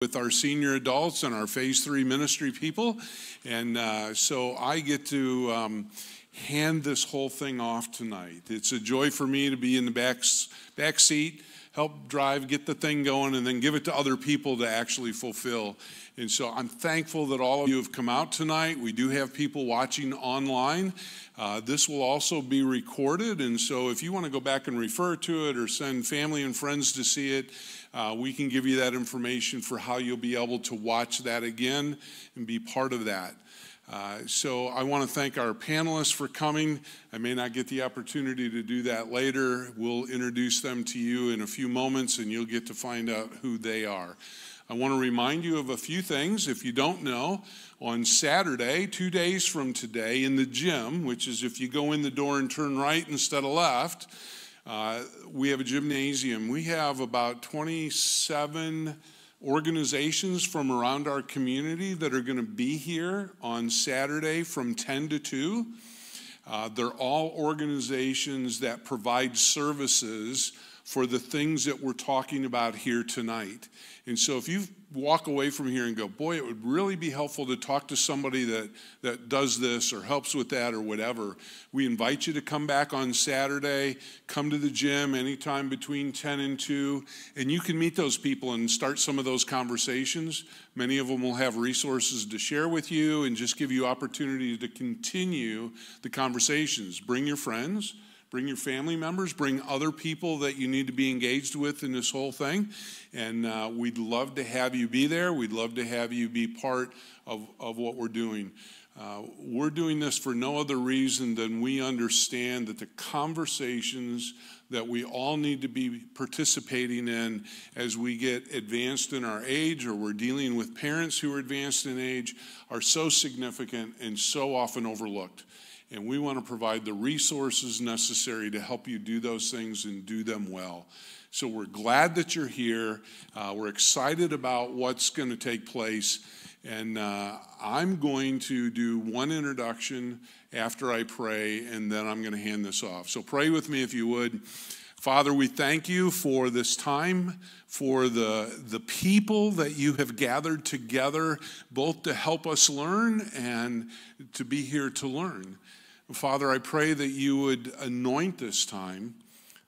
with our senior adults and our Phase 3 ministry people. And so I get to hand this whole thing off tonight. It's a joy for me to be in the back seat, help drive, get the thing going, and then give it to other people to actually fulfill. And so I'm thankful that all of you have come out tonight. We do have people watching online. This will also be recorded, and so if you want to go back and refer to it or send family and friends to see it, we can give you that information for how you'll be able to watch that again and be part of that. So I want to thank our panelists for coming. I may not get the opportunity to do that later. We'll introduce them to you in a few moments, and you'll get to find out who they are. I want to remind you of a few things. If you don't know, on Saturday, 2 days from today, in the gym, which is if you go in the door and turn right instead of left, we have a gymnasium. We have about 27 organizations from around our community that are going to be here on Saturday from 10 to 2. They're all organizations that provide services for the things that we're talking about here tonight. And so if you walk away from here and go, boy, it would really be helpful to talk to somebody that does this or helps with that or whatever, we invite you to come back on Saturday, come to the gym anytime between 10 and 2, and you can meet those people and start some of those conversations. Many of them will have resources to share with you and just give you opportunity to continue the conversations. Bring your friends. Bring your family members, bring other people that you need to be engaged with in this whole thing. And we'd love to have you be there. We'd love to have you be part of what we're doing. We're doing this for no other reason than we understand that the conversations that we all need to be participating in as we get advanced in our age or we're dealing with parents who are advanced in age are so significant and so often overlooked. And we want to provide the resources necessary to help you do those things and do them well. So we're glad that you're here. We're excited about what's going to take place. And I'm going to do one introduction after I pray, and then I'm going to hand this off. So pray with me if you would. Father, we thank you for this time, for the people that you have gathered together, both to help us learn and to be here to learn. Father, I pray that you would anoint this time,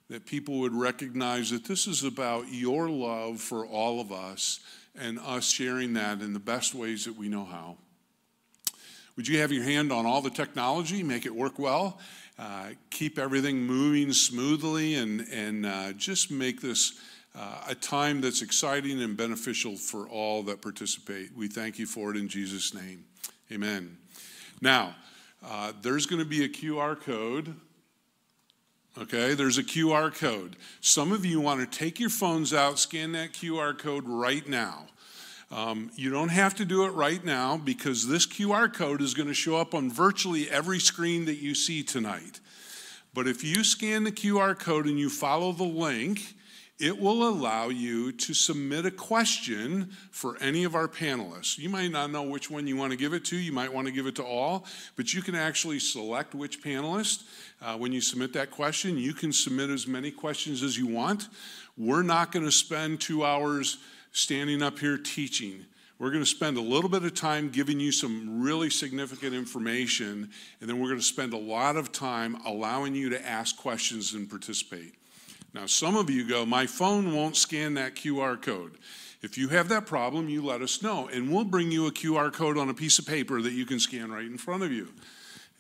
that people would recognize that this is about your love for all of us and us sharing that in the best ways that we know how. Would you have your hand on all the technology, make it work well, keep everything moving smoothly, and just make this a time that's exciting and beneficial for all that participate. We thank you for it in Jesus' name. Amen. Now, there's going to be a QR code. Okay, there's a QR code. Some of you want to take your phones out, scan that QR code right now. You don't have to do it right now because this QR code is going to show up on virtually every screen that you see tonight. But if you scan the QR code and you follow the link, it will allow you to submit a question for any of our panelists. You might not know which one you want to give it to. You might want to give it to all, but you can actually select which panelist. When you submit that question, you can submit as many questions as you want. We're not going to spend 2 hours standing up here teaching. We're going to spend a little bit of time giving you some really significant information, and then we're going to spend a lot of time allowing you to ask questions and participate. Now, some of you go, my phone won't scan that QR code. If you have that problem, you let us know, and we'll bring you a QR code on a piece of paper that you can scan right in front of you.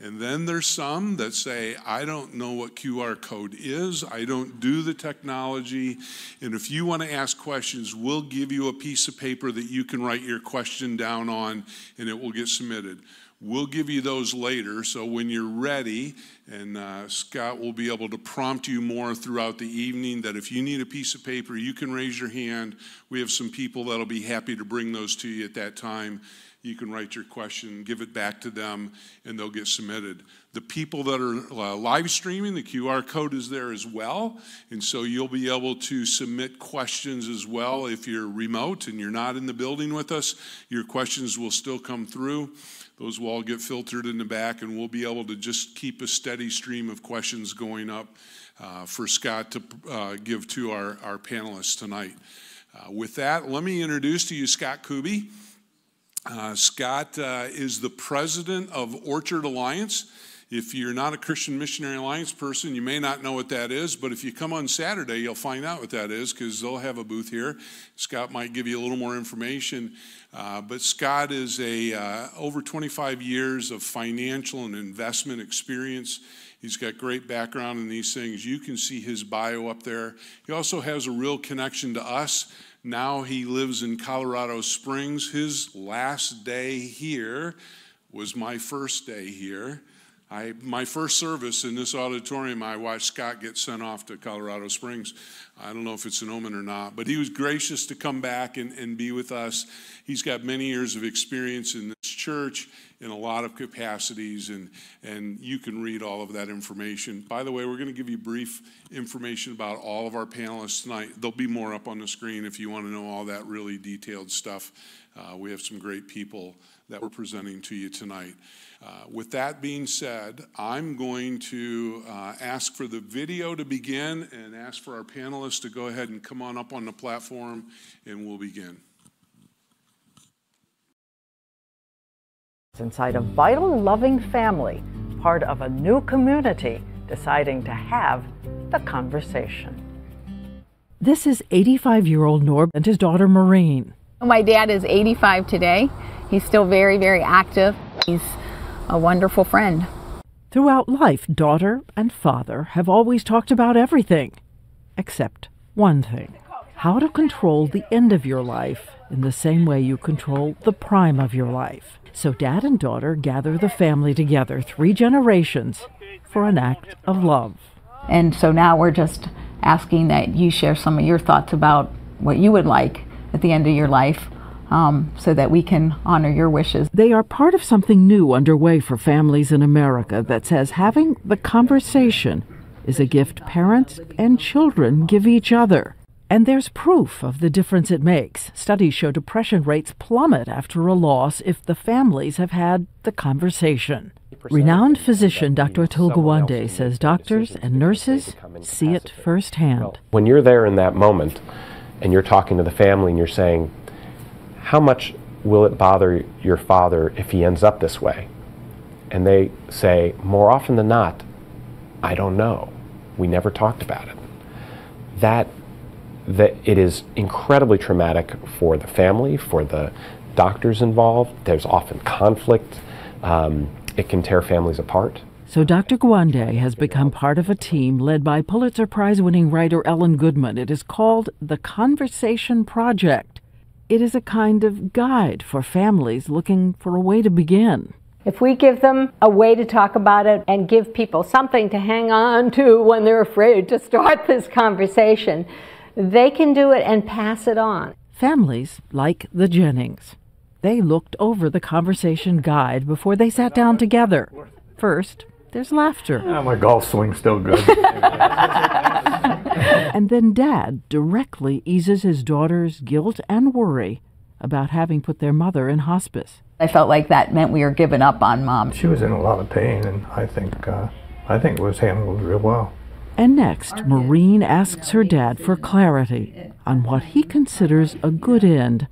And then there's some that say, I don't know what QR code is. I don't do the technology. And if you want to ask questions, we'll give you a piece of paper that you can write your question down on, and it will get submitted. We'll give you those later, so when you're ready, and Scott will be able to prompt you more throughout the evening, that if you need a piece of paper, you can raise your hand. We have some people that'll be happy to bring those to you at that time. You can write your question, give it back to them, and they'll get submitted. The people that are live streaming, the QR code is there as well, and so you'll be able to submit questions as well. If you're remote and you're not in the building with us, your questions will still come through. Those will all get filtered in the back, and we'll be able to just keep a steady stream of questions going up for Scott to give to our panelists tonight. With that, let me introduce to you Scott Kuby. Scott is the president of Orchard Alliance. If you're not a Christian Missionary Alliance person, you may not know what that is, but if you come on Saturday, you'll find out what that is because they'll have a booth here. Scott might give you a little more information, but Scott is over 25 years of financial and investment experience. He's got great background in these things. You can see his bio up there. He also has a real connection to us. Now he lives in Colorado Springs. His last day here was my first day here. My first service in this auditorium, I watched Scott get sent off to Colorado Springs. I don't know if it's an omen or not, but he was gracious to come back and be with us. He's got many years of experience in this church in a lot of capacities, and you can read all of that information. By the way, we're going to give you brief information about all of our panelists tonight. There'll be more up on the screen if you want to know all that really detailed stuff. We have some great people that we're presenting to you tonight. With that being said, I'm going to ask for the video to begin and ask for our panelists to go ahead and come on up on the platform, and we'll begin. Inside a vital, loving family, part of a new community, deciding to have the conversation. This is 85-year-old Norb and his daughter Maureen. My dad is 85 today. He's still very, very active. He's a wonderful friend. Throughout life, daughter and father have always talked about everything, except one thing: how to control the end of your life in the same way you control the prime of your life. So dad and daughter gather the family together, 3 generations, for an act of love. And so now we're just asking that you share some of your thoughts about what you would like at the end of your life, so that we can honor your wishes. They are part of something new underway for families in America that says having the conversation is a gift parents and children give each other. And there's proof of the difference it makes. Studies show depression rates plummet after a loss if the families have had the conversation. Renowned physician Dr. Atul Gawande says doctors and nurses see it firsthand. When you're there in that moment and you're talking to the family and you're saying, how much will it bother your father if he ends up this way? And they say, more often than not, I don't know. We never talked about it. That it is incredibly traumatic for the family, for the doctors involved. There's often conflict. It can tear families apart. So Dr. Gawande has become part of a team led by Pulitzer Prize-winning writer Ellen Goodman. It is called the Conversation Project. It is a kind of guide for families looking for a way to begin. If we give them a way to talk about it and give people something to hang on to when they're afraid to start this conversation, they can do it and pass it on. Families like the Jennings. They looked over the conversation guide before they sat down together. First, there's laughter. My golf swing's still good. And then Dad directly eases his daughter's guilt and worry about having put their mother in hospice. I felt like that meant we were giving up on Mom. She was in a lot of pain, and I think it was handled real well. And next, Maureen asks her dad for clarity on what he considers a good end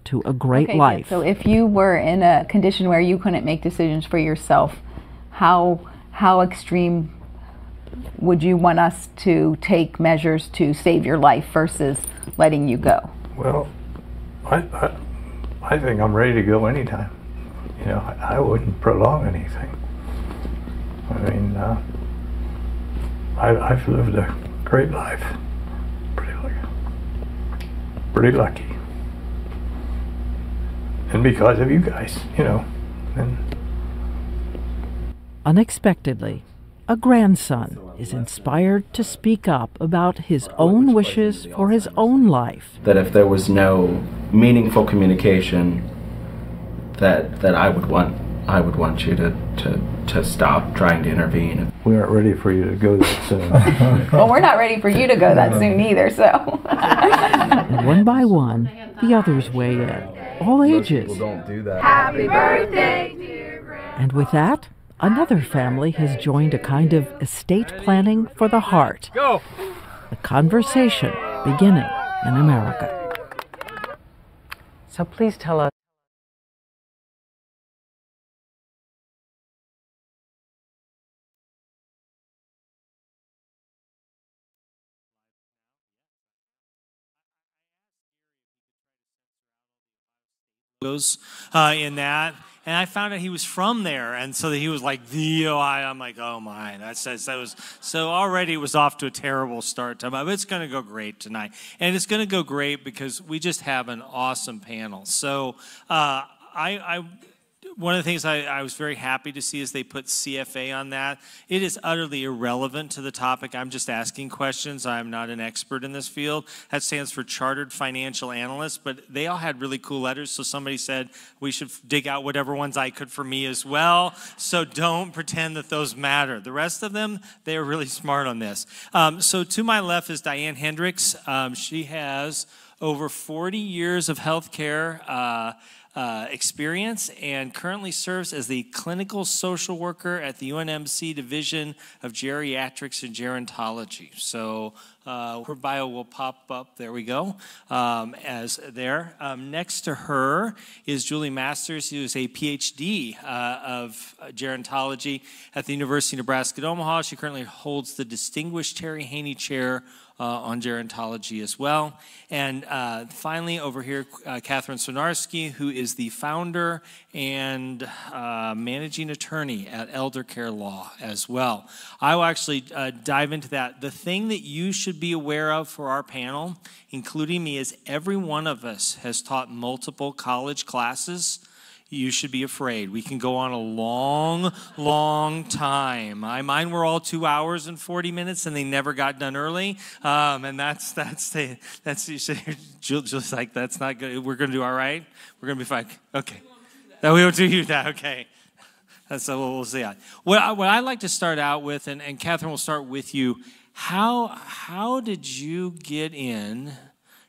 to a great life. So if you were in a condition where you couldn't make decisions for yourself, how extreme would you want us to take measures to save your life versus letting you go? Well, I think I'm ready to go anytime. You know, I wouldn't prolong anything. I mean, I've lived a great life. Pretty lucky. And because of you guys, you know. Unexpectedly, a grandson is inspired to speak up about his own wishes for his own life. That if there was no meaningful communication, that I would want you to stop trying to intervene. We aren't ready for you to go that soon. Well, we're not ready for you to go that soon either, so. And one by one, the others weigh in, all ages. People don't do that. Happy birthday, dear Grandma. And with that, another family has joined a kind of estate planning for the heart. Go! The conversation beginning in America. So please tell us. In that, and I found out he was from there, and so that he was like the OI. I'm like, oh my, that was so already it was off to a terrible start to, but it's going to go great tonight, and it's going to go great because we just have an awesome panel. So one of the things I was very happy to see is they put CFA on that. It is utterly irrelevant to the topic. I'm just asking questions. I'm not an expert in this field. That stands for Chartered Financial Analyst, but they all had really cool letters, so somebody said we should dig out whatever ones I could for me as well, so don't pretend that those matter. The rest of them, they are really smart on this. So to my left is Diane Hendricks. She has over 40 years of healthcare experience and currently serves as the clinical social worker at the UNMC Division of Geriatrics and Gerontology. So her bio will pop up, there we go, as there. Next to her is Julie Masters, who is a PhD of gerontology at the University of Nebraska at Omaha. She currently holds the Distinguished Terry Haney Chair on gerontology as well. And finally, over here, Catherine Swinarski, who is the founder and managing attorney at Elder Care Law as well. I will actually dive into that. The thing that you should be aware of for our panel, including me, is every one of us has taught multiple college classes. You should be afraid. We can go on a long, long time. Mine were all 2 hours and 40 minutes, and they never got done early. And that's Julie's like, that's not good. We're going to do all right. We're going to be fine. Okay. No, we won't do you that. Okay. That's what we'll see. What I'd like to start out with, and Catherine, will start with you. How did you get in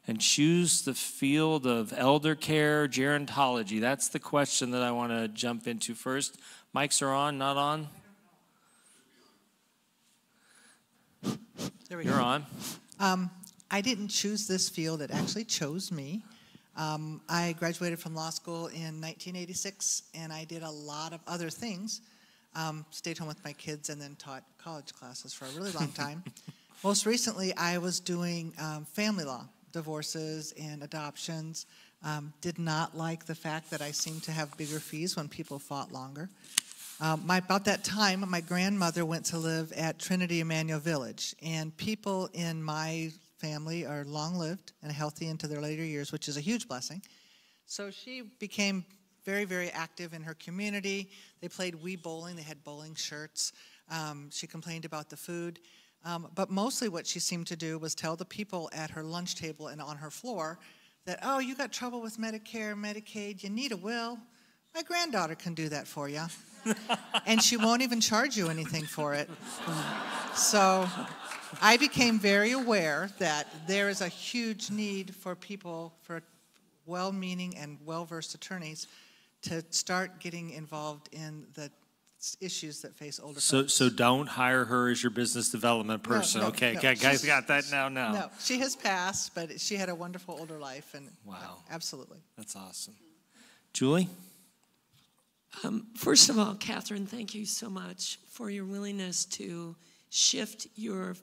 and choose the field of elder care, gerontology? That's the question that I want to jump into first. Mics are on, not on? There we You're go. on. I didn't choose this field. It actually chose me. I graduated from law school in 1986, and I did a lot of other things. Stayed home with my kids and then taught college classes for a really long time. Most recently, I was doing family law, divorces and adoptions. Did not like the fact that I seemed to have bigger fees when people fought longer. About that time, my grandmother went to live at Trinity Emmanuel Village, and people in my family are long-lived and healthy into their later years, which is a huge blessing. So she became very, very active in her community. They played Wii bowling. They had bowling shirts. She complained about the food. But mostly what she seemed to do was tell the people at her lunch table and on her floor that, oh, you got trouble with Medicare, Medicaid, you need a will. My granddaughter can do that for you. And she won't even charge you anything for it. So I became very aware that there is a huge need for people, for well-meaning and well-versed attorneys, to start getting involved in the issues that face older folks. So don't hire her as your business development person. No, Okay, no. guys got that now? No, she has passed, but she had a wonderful older life, and wow, absolutely. That's awesome. Julie? First of all, Catherine, thank you so much for your willingness to shift your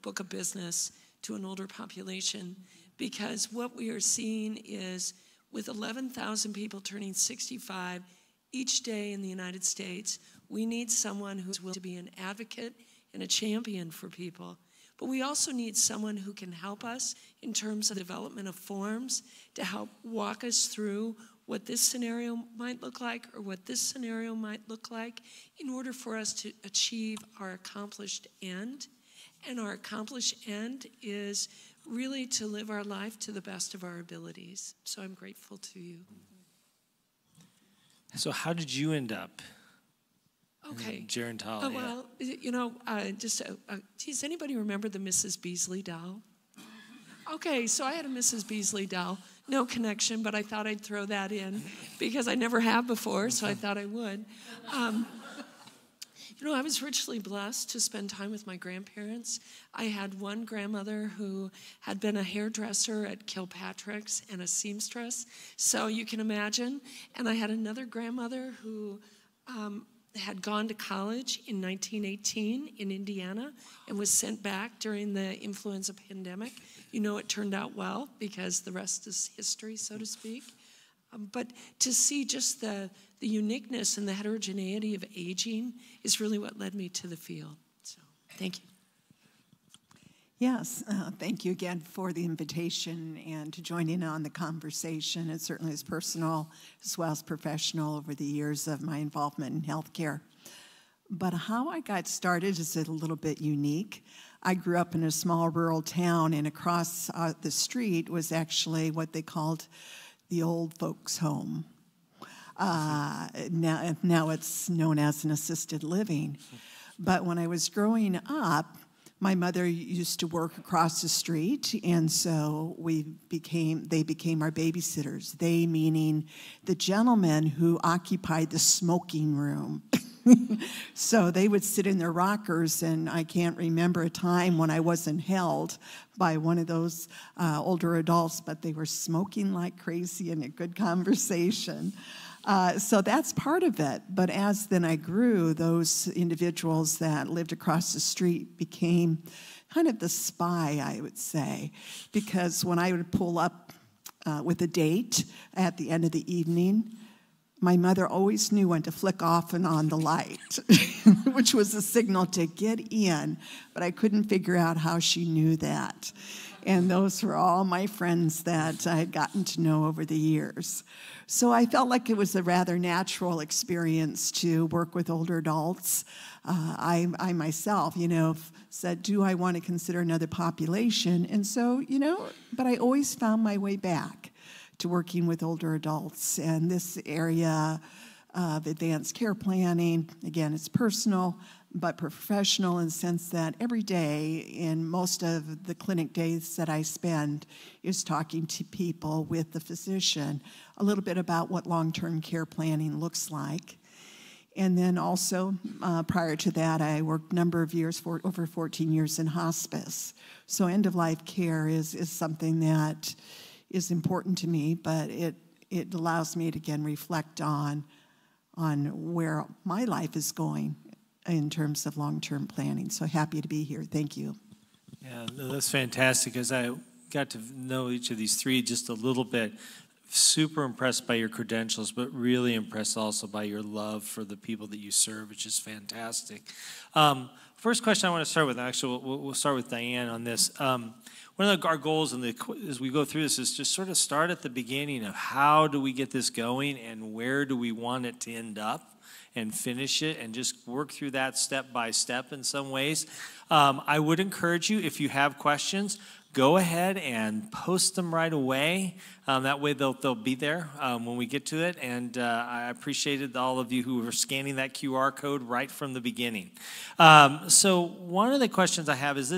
book of business to an older population, because what we are seeing is with 11,000 people turning 65 each day in the United States, we need someone who's willing to be an advocate and a champion for people. But we also need someone who can help us in terms of the development of forms to help walk us through what this scenario might look like or what this scenario might look like in order for us to achieve our accomplished end. And our accomplished end is really to live our life to the best of our abilities. So I'm grateful to you. So how did you end up in gerontology? Oh, well, you know, does anybody remember the Mrs. Beasley doll? Okay, so I had a Mrs. Beasley doll. No connection, but I thought I'd throw that in because I never have before, so I thought I would. You know, I was richly blessed to spend time with my grandparents. I had one grandmother who had been a hairdresser at Kilpatrick's and a seamstress, so you can imagine. And I had another grandmother who had gone to college in 1918 in Indiana and was sent back during the influenza pandemic. You know, it turned out well because the rest is history, so to speak. But to see just the uniqueness and the heterogeneity of aging is really what led me to the field. So, thank you. Yes, thank you again for the invitation and to join in on the conversation. It certainly is personal as well as professional over the years of my involvement in healthcare. But how I got started is a little bit unique. I grew up in a small rural town, and across the street was actually what they called the old folks' home. Now it's known as an assisted living. But when I was growing up, my mother used to work across the street, and so they became our babysitters. They meaning the gentlemen who occupied the smoking room. So they would sit in their rockers, and I can't remember a time when I wasn't held by one of those older adults, but they were smoking like crazy and a good conversation. So that's part of it. But as then I grew, those individuals that lived across the street became kind of the spy, I would say, because when I would pull up with a date at the end of the evening, my mother always knew when to flick off and on the light, which was a signal to get in, but I couldn't figure out how she knew that. And those were all my friends that I had gotten to know over the years. So I felt like it was a rather natural experience to work with older adults. I myself, said, do I want to consider another population? And so, but I always found my way back to working with older adults. And this area of advanced care planning, again, it's personal, but professional in the sense that every day in most of the clinic days that I spend is talking to people with the physician a little bit about what long-term care planning looks like. And then also, prior to that, I worked a number of years, over 14 years in hospice. So end-of-life care is something that is important to me, but it allows me to, again, reflect on where my life is going in terms of long-term planning. So happy to be here. Thank you. Yeah, no, that's fantastic. As I got to know each of these three just a little bit, super impressed by your credentials, but really impressed also by your love for the people that you serve, which is fantastic. First question I want to start with, actually, we'll start with Diane on this. One of our goals as we go through this is just sort of start at the beginning of how do we get this going and where do we want it to end up and finish it and just work through that step by step in some ways. I would encourage you, if you have questions, go ahead and post them right away. That way they'll be there when we get to it. And I appreciated all of you who were scanning that QR code right from the beginning. So one of the questions I have is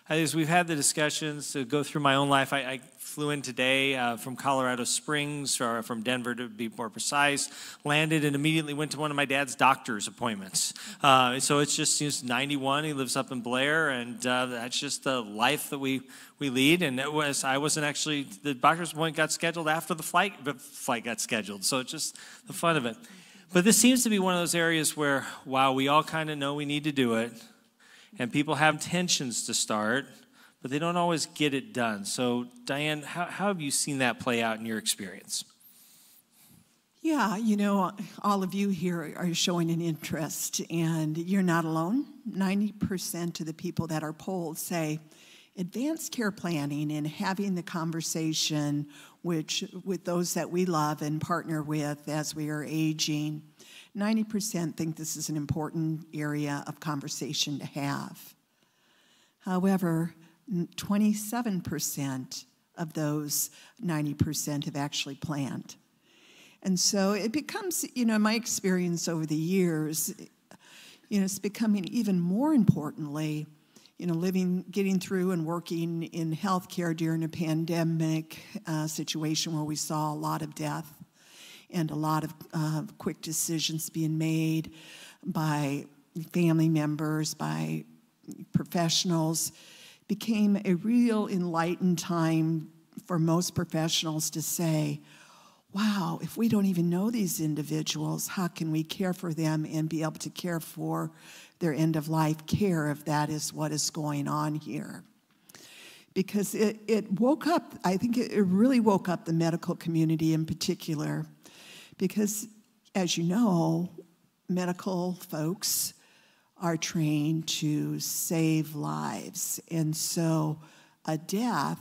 as we've had the discussions to go through my own life, I flew in today from Colorado Springs, or from Denver to be more precise, landed and immediately went to one of my dad's doctor's appointments. So it's just, he's 91, he lives up in Blair, and that's just the life that we lead. And I wasn't actually, the doctor's appointment got scheduled after the flight got scheduled. So it's just the fun of it. But this seems to be one of those areas where, wow, we all kind of know we need to do it. And people have intentions to start, but they don't always get it done. So, Diane, how have you seen that play out in your experience? Yeah, all of you here are showing an interest, and you're not alone. 90% of the people that are polled say advanced care planning and having the conversation with those that we love and partner with as we are aging, 90% think this is an important area of conversation to have. However, 27% of those 90% have actually planned. And so it becomes, my experience over the years, it's becoming even more importantly, getting through and working in healthcare during a pandemic situation where we saw a lot of death and a lot of quick decisions being made by family members, by professionals, became a real enlightened time for most professionals to say, wow, if we don't even know these individuals, how can we care for them and be able to care for their end-of-life care if that is what is going on here? Because it woke up, I think it really woke up the medical community in particular, because as you know, medical folks are trained to save lives. And so a death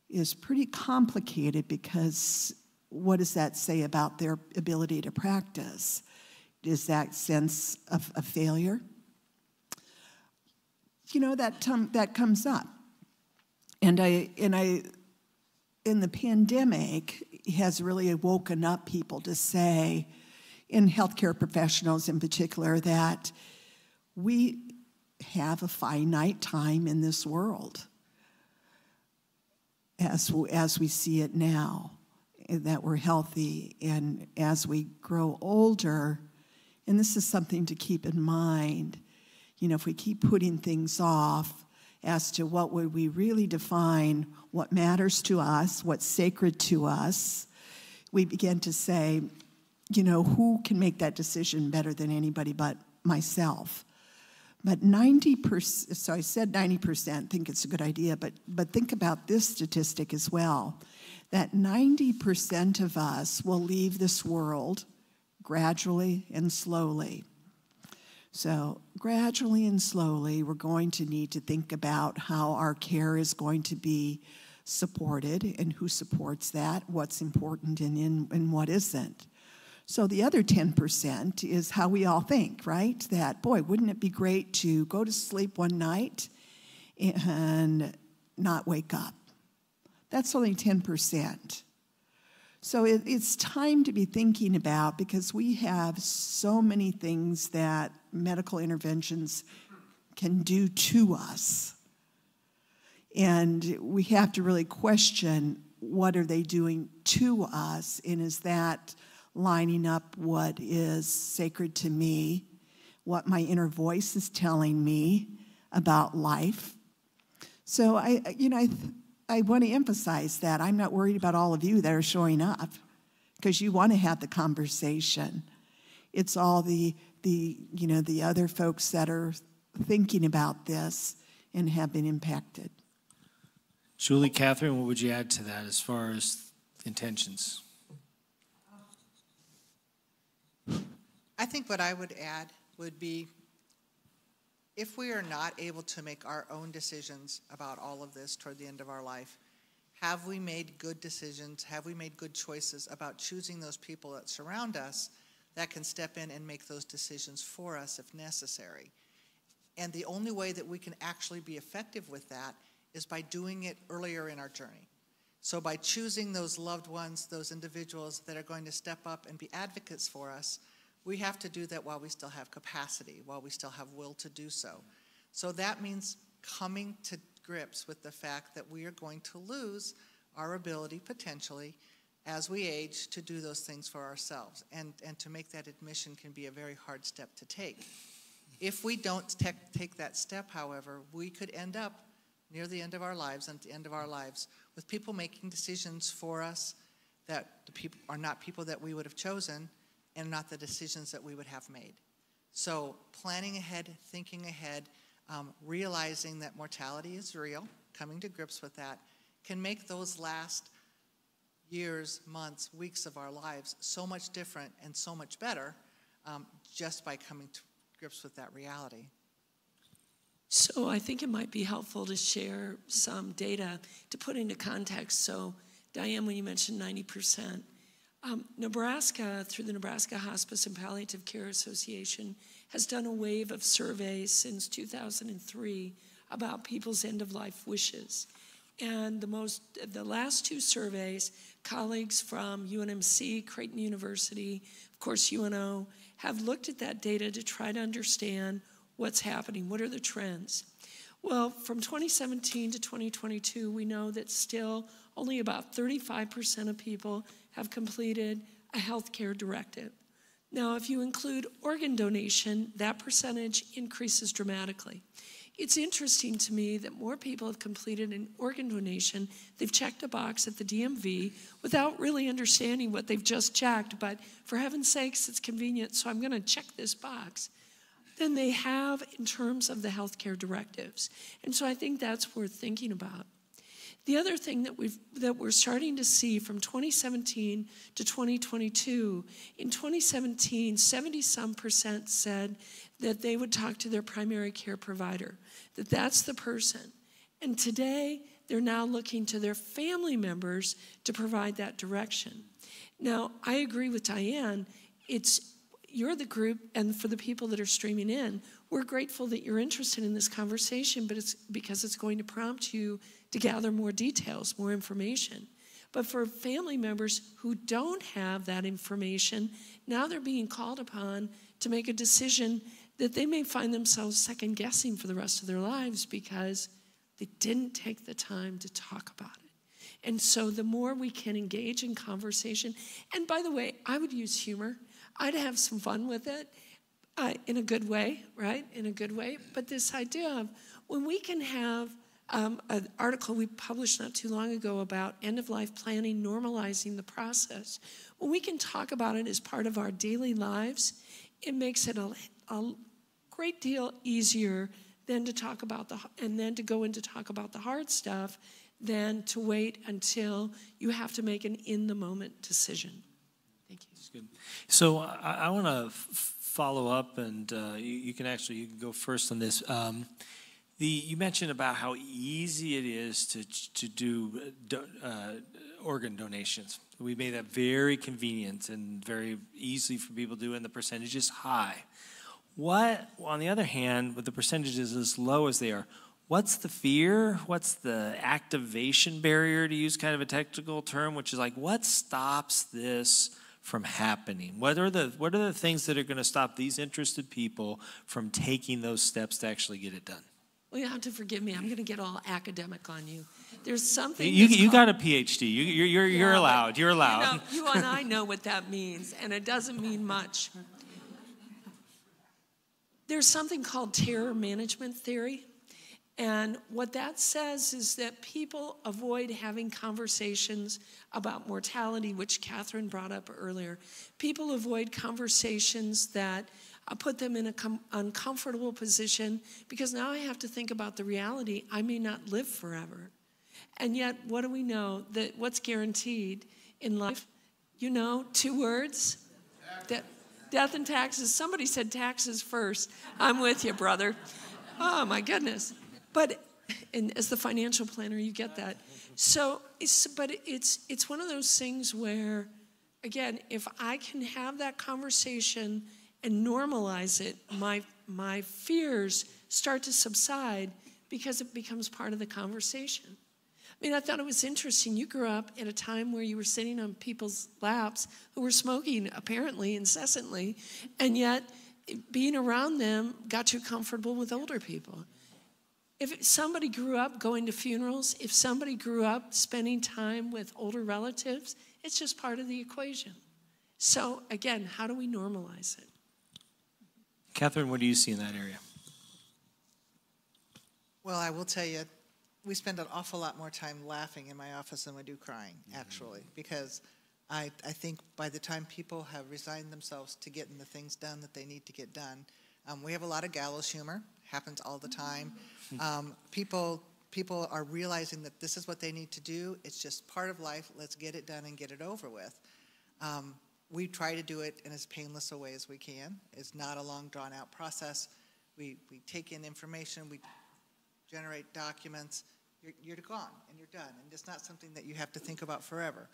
is pretty complicated, because what does that say about their ability to practice? Is that sense of failure? You know, that comes up. And in the pandemic has really woken up people to say, in healthcare professionals in particular, that we have a finite time in this world as we see it now, that we're healthy. And as we grow older, and this is something to keep in mind, you know, if we keep putting things off as to what would we really define what matters to us, what's sacred to us, we begin to say, you know, who can make that decision better than anybody but myself? But 90%, so I said 90% think it's a good idea, but think about this statistic as well, that 90% of us will leave this world gradually and slowly. So gradually and slowly, we're going to need to think about how our care is going to be supported and who supports that, what's important and what isn't. So the other 10% is how we all think, right? That, boy, wouldn't it be great to go to sleep one night and not wake up? That's only 10%. So it's time to be thinking about, because we have so many things that medical interventions can do to us. And we have to really question, what are they doing to us? And is that lining up what is sacred to me, what my inner voice is telling me about life? So I want to emphasize that I'm not worried about all of you that are showing up, because you want to have the conversation. It's all the other folks that are thinking about this and have been impacted. Julie, Catherine, what would you add to that as far as intentions? I think what I would add would be, if we are not able to make our own decisions about all of this toward the end of our life, have we made good decisions? Have we made good choices about choosing those people that surround us that can step in and make those decisions for us if necessary? And the only way that we can actually be effective with that is by doing it earlier in our journey. So by choosing those loved ones, those individuals that are going to step up and be advocates for us, we have to do that while we still have capacity, while we still have will to do so. So that means coming to grips with the fact that we are going to lose our ability, potentially, as we age, to do those things for ourselves. And to make that admission can be a very hard step to take. If we don't take that step, however, we could end up near the end of our lives, and at the end of our lives, with people making decisions for us that the people are not people that we would have chosen, and not the decisions that we would have made. So planning ahead, thinking ahead, realizing that mortality is real, coming to grips with that, can make those last years, months, weeks of our lives so much different and so much better, just by coming to grips with that reality. So I think it might be helpful to share some data to put into context. So Diane, when you mentioned 90%, Nebraska, through the Nebraska Hospice and Palliative Care Association, has done a wave of surveys since 2003 about people's end-of-life wishes. And the last two surveys, colleagues from UNMC, Creighton University, of course UNO, have looked at that data to try to understand what's happening, what are the trends. Well, from 2017 to 2022, we know that still only about 35% of people have completed a healthcare directive. Now, if you include organ donation, that percentage increases dramatically. It's interesting to me that more people have completed an organ donation. They've checked a box at the DMV without really understanding what they've just checked, but for heaven's sakes, it's convenient, so I'm going to check this box, than they have in terms of the healthcare directives. And so I think that's worth thinking about. The other thing that we're starting to see from 2017 to 2022, in 2017, 70-some% said that they would talk to their primary care provider, that that's the person. And today, they're now looking to their family members to provide that direction. Now, I agree with Diane. You're the group, and for the people that are streaming in, we're grateful that you're interested in this conversation, but it's because it's going to prompt you to gather more details, more information. But for family members who don't have that information, now they're being called upon to make a decision that they may find themselves second guessing for the rest of their lives because they didn't take the time to talk about it. And so the more we can engage in conversation, and by the way, I would use humor. I'd have some fun with it in a good way, right? In a good way. But this idea of when we can have an article we published not too long ago about end-of-life planning, normalizing the process, when we can talk about it as part of our daily lives, it makes it a great deal easier than to talk about and then to go into talk about the hard stuff than to wait until you have to make an in-the-moment decision. Thank you. That's good. So I want to follow up, and you can go first on this. You mentioned about how easy it is to do organ donations. We made that very convenient and very easy for people to do, and the percentage is high. What, on the other hand, with the percentages as low as they are, what's the fear? What's the activation barrier, to use kind of a technical term, which is like, what stops this from happening? What are the things that are going to stop these interested people from taking those steps to actually get it done? Well, you have to forgive me. I'm going to get all academic on you. There's something. You got a PhD. You're allowed. You're allowed. You and I know what that means, and it doesn't mean much. There's something called terror management theory. And what that says is that people avoid having conversations about mortality, which Catherine brought up earlier. People avoid conversations that put them in an uncomfortable position because now I have to think about the reality. I may not live forever. And yet, what do we know? That what's guaranteed in life? You know, 2 words. Death and taxes. Somebody said taxes first. I'm with you, brother. Oh, my goodness. But as the financial planner, you get that. So, but it's one of those things where, again, if I can have that conversation and normalize it, my fears start to subside because it becomes part of the conversation. I mean, I thought it was interesting. You grew up at a time where you were sitting on people's laps who were smoking, apparently, incessantly, and yet being around them got you comfortable with older people. If somebody grew up going to funerals, if somebody grew up spending time with older relatives, it's just part of the equation. So, again, how do we normalize it? Catherine, what do you see in that area? Well, I will tell you, we spend an awful lot more time laughing in my office than we do crying, actually, because I think by the time people have resigned themselves to getting the things done that they need to get done, we have a lot of gallows humor, happens all the time. People are realizing that this is what they need to do. It's just part of life. Let's get it done and get it over with. We try to do it in as painless a way as we can. It's not a long, drawn-out process. We take in information. We generate documents. You're gone, and you're done. And it's not something that you have to think about forever.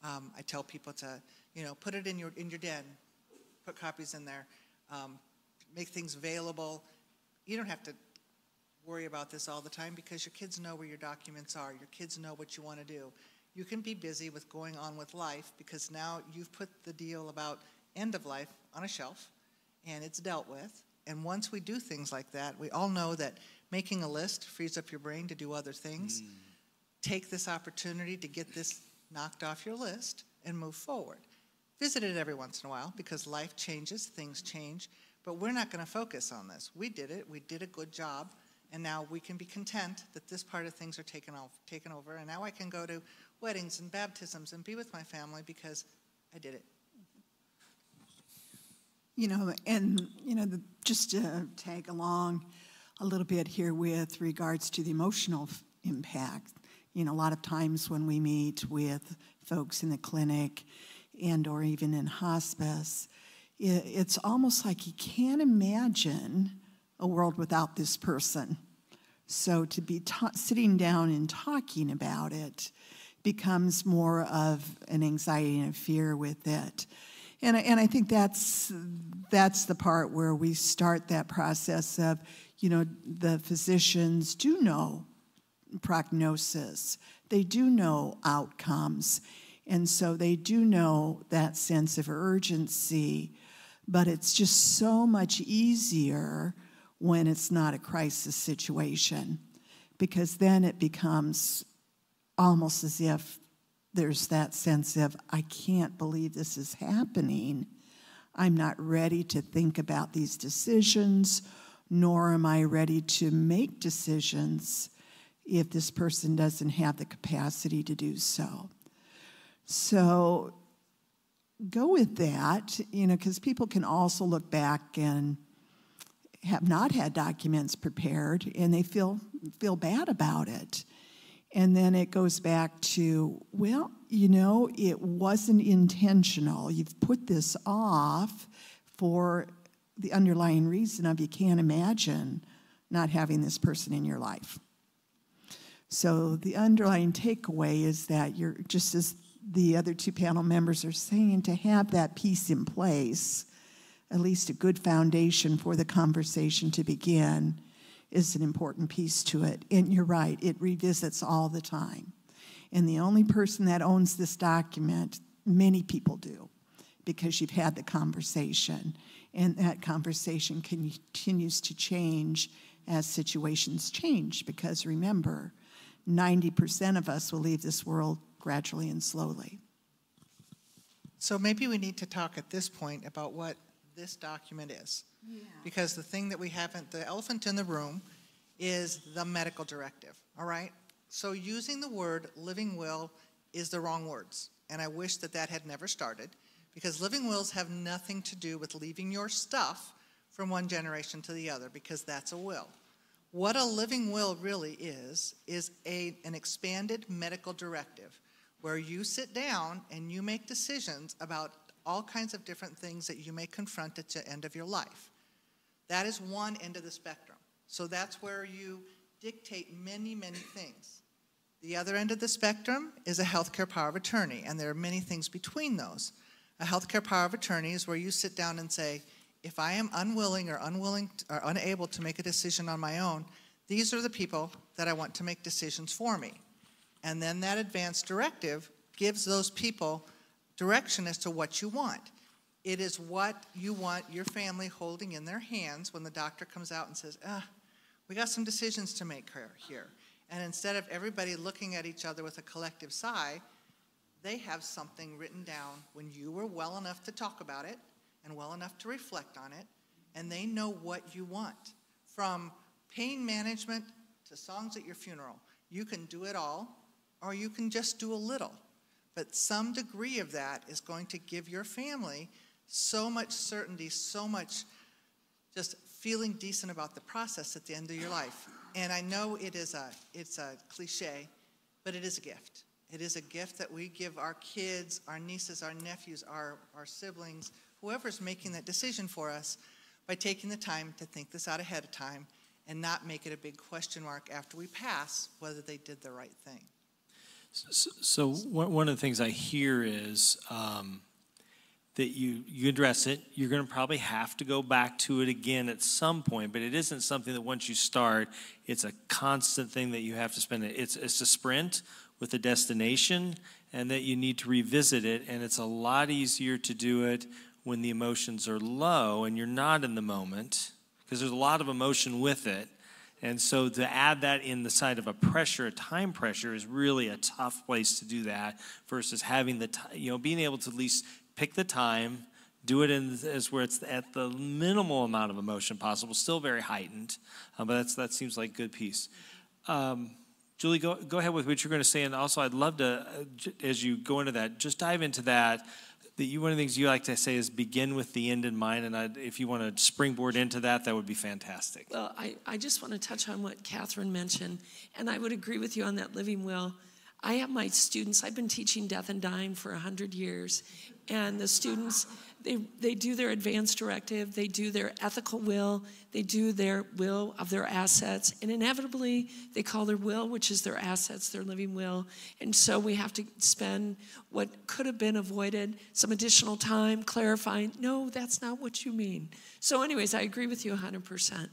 I tell people to, put it in your den, put copies in there, make things available. You don't have to worry about this all the time because your kids know where your documents are. Your kids know what you want to do. You can be busy with going on with life because now you've put the deal about end of life on a shelf and it's dealt with. And once we do things like that, we all know that making a list frees up your brain to do other things. Take this opportunity to get this knocked off your list and move forward. visit it every once in a while because life changes, things change, but we're not going to focus on this. We did it. We did a good job. And now we can be content that this part of things are taken over. And now I can go to weddings and baptisms and be with my family because I did it. Just to tag along a little bit here with regards to the emotional impact. A lot of times when we meet with folks in the clinic and or even in hospice, it's almost like you can't imagine a world without this person. So to be sitting down and talking about it becomes more of an anxiety and a fear with it. And I think that's the part where we start that process of, the physicians do know prognosis. They do know outcomes. And so they do know that sense of urgency, but it's just so much easier when it's not a crisis situation, because then it becomes almost as if there's that sense of, I can't believe this is happening. I'm not ready to think about these decisions, nor am I ready to make decisions if this person doesn't have the capacity to do so. So go with that, because people can also look back and have not had documents prepared, and they feel bad about it. And then it goes back to, it wasn't intentional. You've put this off for the underlying reason of you can't imagine not having this person in your life. So the underlying takeaway is that you're, just as the other two panel members are saying, to have that piece in place, at least a good foundation for the conversation to begin, is an important piece to it. And you're right, it revisits all the time. And the only person that owns this document, many people do, because you've had the conversation. And that conversation continues to change as situations change, because remember, 90% of us will leave this world gradually and slowly. So maybe we need to talk at this point about what this document is. Yeah. Because the thing that we haven't, the elephant in the room is the medical directive, all right? So using the word living will is the wrong words. And I wish that had never started, because living wills have nothing to do with leaving your stuff from one generation to the other, because that's a will. What a living will really is an expanded medical directive where you sit down and you make decisions about all kinds of different things that you may confront at the end of your life. That is one end of the spectrum. So that's where you dictate many, many things. The other end of the spectrum is a healthcare power of attorney, and there are many things between those. A healthcare power of attorney is where you sit down and say, if I am unwilling or unable to make a decision on my own, these are the people that I want to make decisions for me. And then that advanced directive gives those people direction as to what you want. It is what you want your family holding in their hands when the doctor comes out and says, we got some decisions to make here. And instead of everybody looking at each other with a collective sigh, they have something written down when you were well enough to talk about it and well enough to reflect on it, and they know what you want. From pain management to songs at your funeral, you can do it all, or you can just do a little. But some degree of that is going to give your family so much certainty, so much just feeling decent about the process at the end of your life. And I know it's a cliche, but it is a gift. It is a gift that we give our kids, our nieces, our nephews, our siblings, whoever's making that decision for us, by taking the time to think this out ahead of time and not make it a big question mark after we pass whether they did the right thing. So one of the things I hear is that you address it. You're going to probably have to go back to it again at some point, but it isn't something that once you start, it's a constant thing that you have to spend. It's a sprint with a destination, and that you need to revisit it, and it's a lot easier to do it when the emotions are low and you're not in the moment, because there's a lot of emotion with it. And so to add that in the side of a time pressure, is really a tough place to do that versus having being able to at least pick the time, do it as where it's at the minimal amount of emotion possible, still very heightened, but that seems like good piece. Julie, go ahead with what you're going to say, and also I'd love to, as you go into that, just dive into that. One of the things you like to say is begin with the end in mind, and if you want to springboard into that, that would be fantastic. Well, I just want to touch on what Catherine mentioned, and I would agree with you on that living will. I have my students, I've been teaching death and dying for 100 years, and the students, they do their advanced directive, they do their ethical will, they do their will of their assets, and inevitably they call their will, which is their assets, their living will. And so we have to spend what could have been avoided, some additional time clarifying, no, that's not what you mean. So anyways, I agree with you 100%.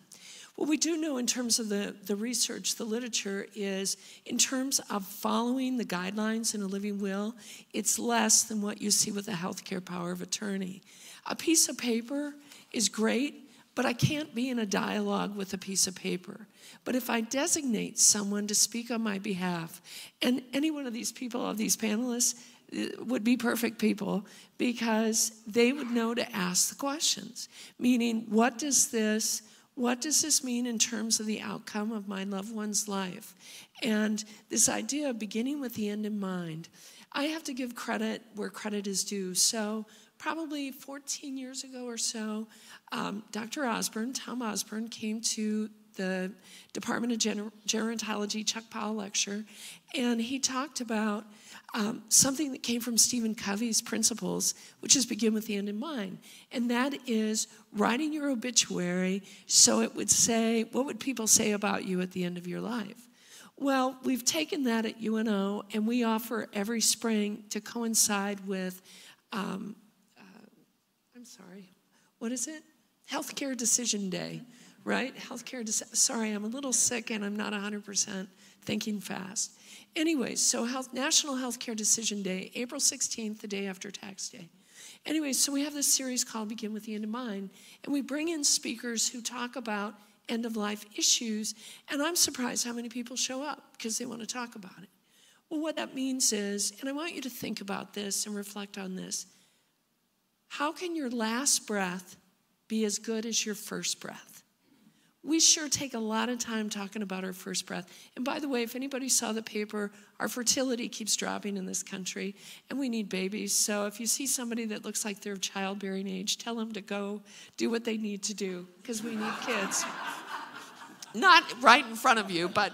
What we do know in terms of the research, the literature, is in terms of following the guidelines in a living will, it's less than what you see with a healthcare power of attorney. A piece of paper is great, but I can't be in a dialogue with a piece of paper. But if I designate someone to speak on my behalf, and any one of these people, of these panelists, would be perfect people because they would know to ask the questions, meaning what does this mean in terms of the outcome of my loved one's life? And this idea of beginning with the end in mind, I have to give credit where credit is due. So probably 14 years ago or so, Dr. Osborne, Tom Osborne, came to the Department of Gerontology Chuck Powell lecture, and he talked about something that came from Stephen Covey's principles, which is begin with the end in mind. And that is writing your obituary so it would say, what would people say about you at the end of your life? Well, we've taken that at UNO, and we offer every spring to coincide with, what is it? Healthcare Decision Day, right? Sorry, I'm a little sick and I'm not 100% thinking fast. Anyways, so National Healthcare Decision Day, April 16th, the day after Tax Day. Anyways, so we have this series called Begin with the End in Mind, and we bring in speakers who talk about end-of-life issues, and I'm surprised how many people show up because they want to talk about it. Well, what that means is, and I want you to think about this and reflect on this, how can your last breath be as good as your first breath? We sure take a lot of time talking about our first breath. And by the way, if anybody saw the paper, our fertility keeps dropping in this country, and we need babies. So if you see somebody that looks like they're of childbearing age, tell them to go do what they need to do, because we need kids. Not right in front of you, but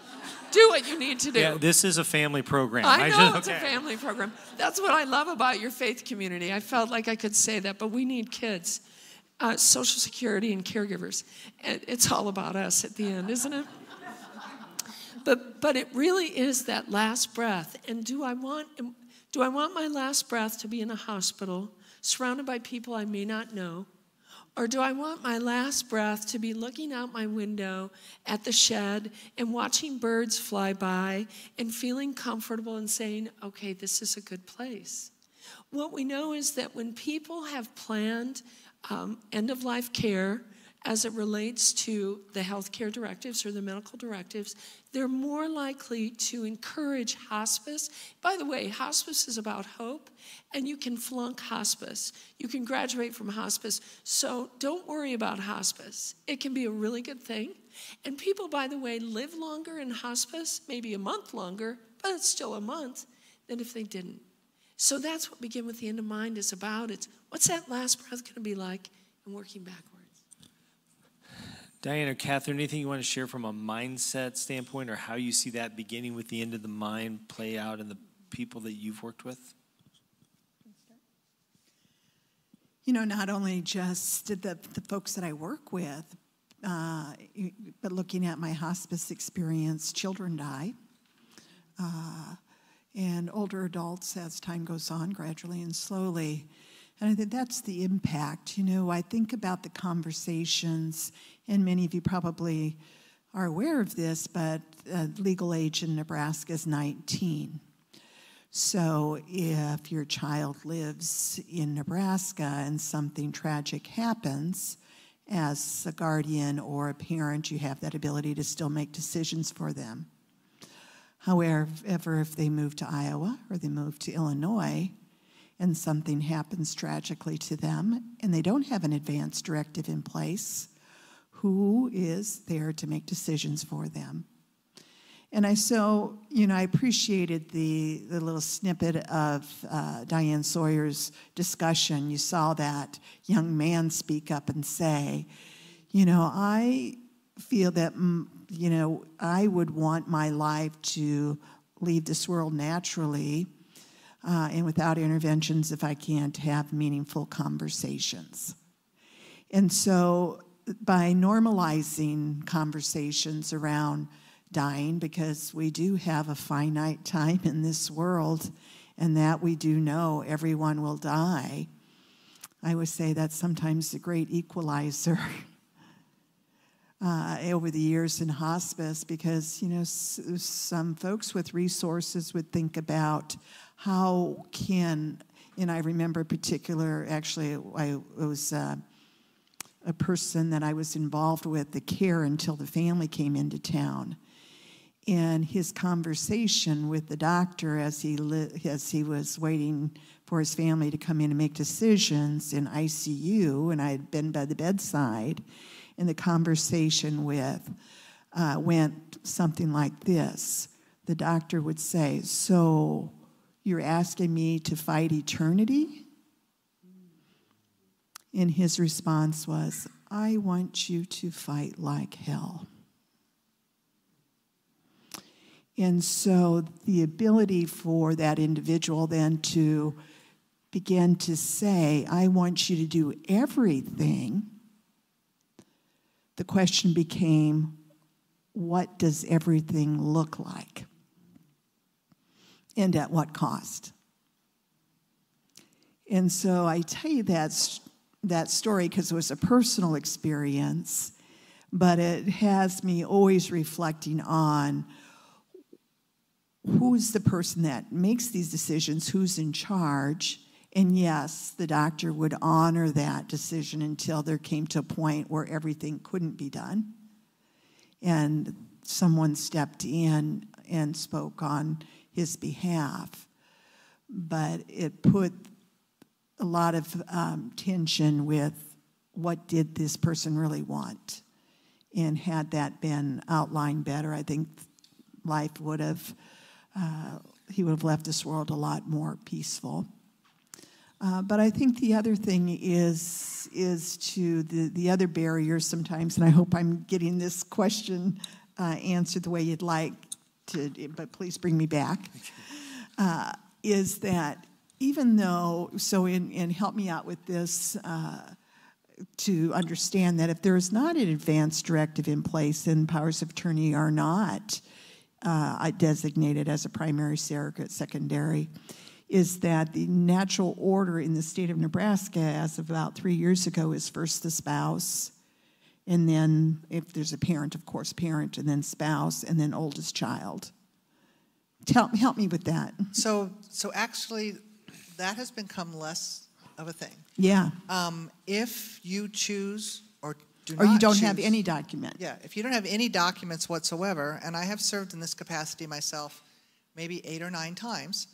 do what you need to do. Yeah, this is a family program. I know it's a family program. That's what I love about your faith community. I felt like I could say that, but we need kids. Social Security and caregivers. It's all about us at the end, isn't it? But it really is that last breath. And do I want my last breath to be in a hospital, surrounded by people I may not know? Or do I want my last breath to be looking out my window at the shed and watching birds fly by and feeling comfortable and saying, okay, this is a good place? What we know is that when people have planned end-of-life care as it relates to the healthcare directives or the medical directives, they're more likely to encourage hospice. By the way, hospice is about hope, and you can flunk hospice. You can graduate from hospice, so don't worry about hospice. It can be a really good thing. And people, by the way, live longer in hospice, maybe a month longer, but it's still a month, than if they didn't. So that's what Begin with the End in Mind is about. It's what's that last breath going to be like, and working backwards. Diane or Catherine, anything you want to share from a mindset standpoint, or how you see that beginning with the end of the mind play out in the people that you've worked with? You know, not only just the folks that I work with, but looking at my hospice experience, children die. And older adults, as time goes on, gradually and slowly. And I think that's the impact. You know, I think about the conversations, and many of you probably are aware of this, but legal age in Nebraska is 19. So if your child lives in Nebraska and something tragic happens, as a guardian or a parent, you have that ability to still make decisions for them. However, if they move to Iowa or they move to Illinois, and something happens tragically to them and they don't have an advance directive in place, who is there to make decisions for them? And I appreciated the little snippet of Diane Sawyer's discussion. You saw that young man speak up and say, I feel that, I would want my life to leave this world naturally and without interventions if I can't have meaningful conversations. And so by normalizing conversations around dying, because we do have a finite time in this world, and that we do know everyone will die, I would say that's sometimes the great equalizer over the years in hospice, because some folks with resources would think about how can, and I remember actually it was a person that I was involved with the care until the family came into town. And his conversation with the doctor as he was waiting for his family to come in and make decisions in ICU, and I had been by the bedside, and the conversation went something like this. The doctor would say, "So you're asking me to fight eternity?" And his response was, "I want you to fight like hell." And so the ability for that individual then to begin to say, "I want you to do everything," the question became, what does everything look like? And at what cost? And so I tell you that story because it was a personal experience, but it has me always reflecting on who's the person that makes these decisions, who's in charge. And yes, the doctor would honor that decision until there came to a point where everything couldn't be done. And someone stepped in and spoke on his behalf. But it put a lot of tension with what did this person really want. And had that been outlined better, I think life would have, he would have left this world a lot more peaceful. But I think the other thing is to the other barriers sometimes, and I hope I'm getting this question answered the way you'd like to, but please bring me back, is that even though, and help me out with this, to understand that if there is not an advance directive in place and powers of attorney are not designated as a primary, surrogate, secondary, is that the natural order in the state of Nebraska as of about 3 years ago is first the spouse, and then if there's a parent, of course, parent, and then spouse, and then oldest child. Help me with that. So actually, that has become less of a thing. Yeah. If you choose or do or not you don't choose, have any document. Yeah, if you don't have any documents whatsoever, and I have served in this capacity myself maybe 8 or 9 times,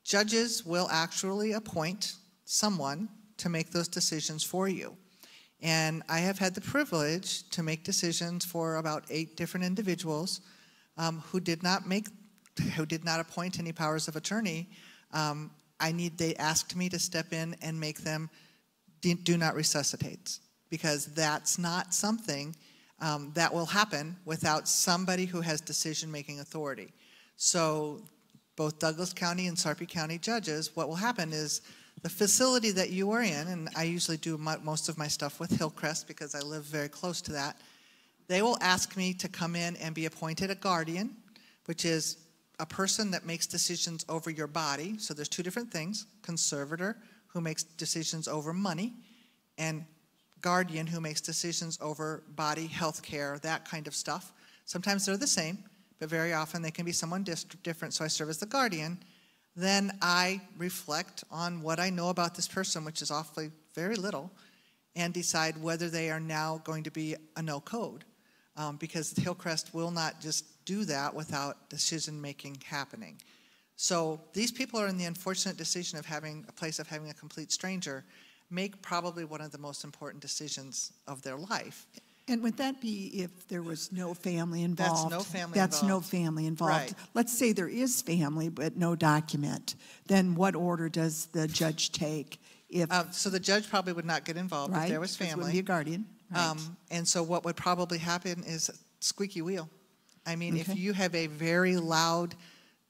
judges will actually appoint someone to make those decisions for you. And I have had the privilege to make decisions for about 8 different individuals who did not appoint any powers of attorney. They asked me to step in and make them do not resuscitate, because that's not something that will happen without somebody who has decision-making authority. So both Douglas County and Sarpy County judges, what will happen is the facility that you are in, and I usually do most of my stuff with Hillcrest because I live very close to that, they will ask me to come in and be appointed a guardian, which is a person that makes decisions over your body. So there's 2 different things: conservator, who makes decisions over money, and guardian, who makes decisions over body, health care, that kind of stuff. Sometimes they're the same, but very often they can be someone different. So I serve as the guardian. Then I reflect on what I know about this person, which is awfully very little, and decide whether they are now going to be a no code. Because Hillcrest will not just do that without decision-making happening. So these people are in the unfortunate decision of having a complete stranger make probably one of the most important decisions of their life. And would that be if there was no family involved? That's no family That's involved. no family involved. Right. Let's say there is family but no document. Then what order does the judge take? If So the judge probably would not get involved right, if there was 'cause it family. wouldn't be a guardian. Right. And so what would probably happen is squeaky wheel. I mean, Okay. if you have a very loud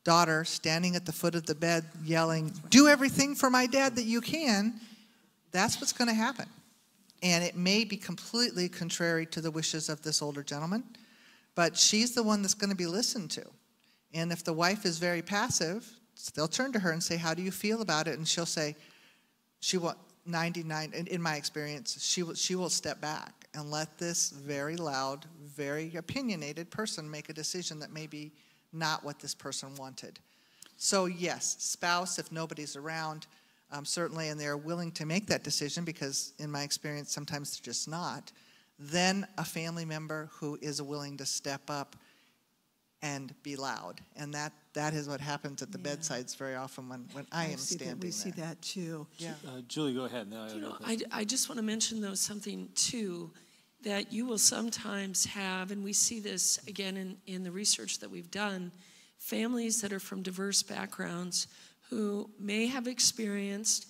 daughter standing at the foot of the bed yelling, "Do everything for my dad that you can," that's what's going to happen. And it may be completely contrary to the wishes of this older gentleman, but she's the one that's going to be listened to. And if the wife is very passive, they'll turn to her and say, "How do you feel about it?" And she'll say, she will 99, in my experience, she will step back and let this very loud, very opinionated person make a decision that may be not what this person wanted. So yes, spouse, if nobody's around, certainly, and they're willing to make that decision, because in my experience, sometimes they're just not, then a family member who is willing to step up and be loud. And that is what happens at the bedsides very often when I am standing there. We see that too. Yeah. Julie, go ahead. No, You know, I just want to mention, though, something, too, that you will sometimes have, and we see this, again, in the research that we've done, families that are from diverse backgrounds who may have experienced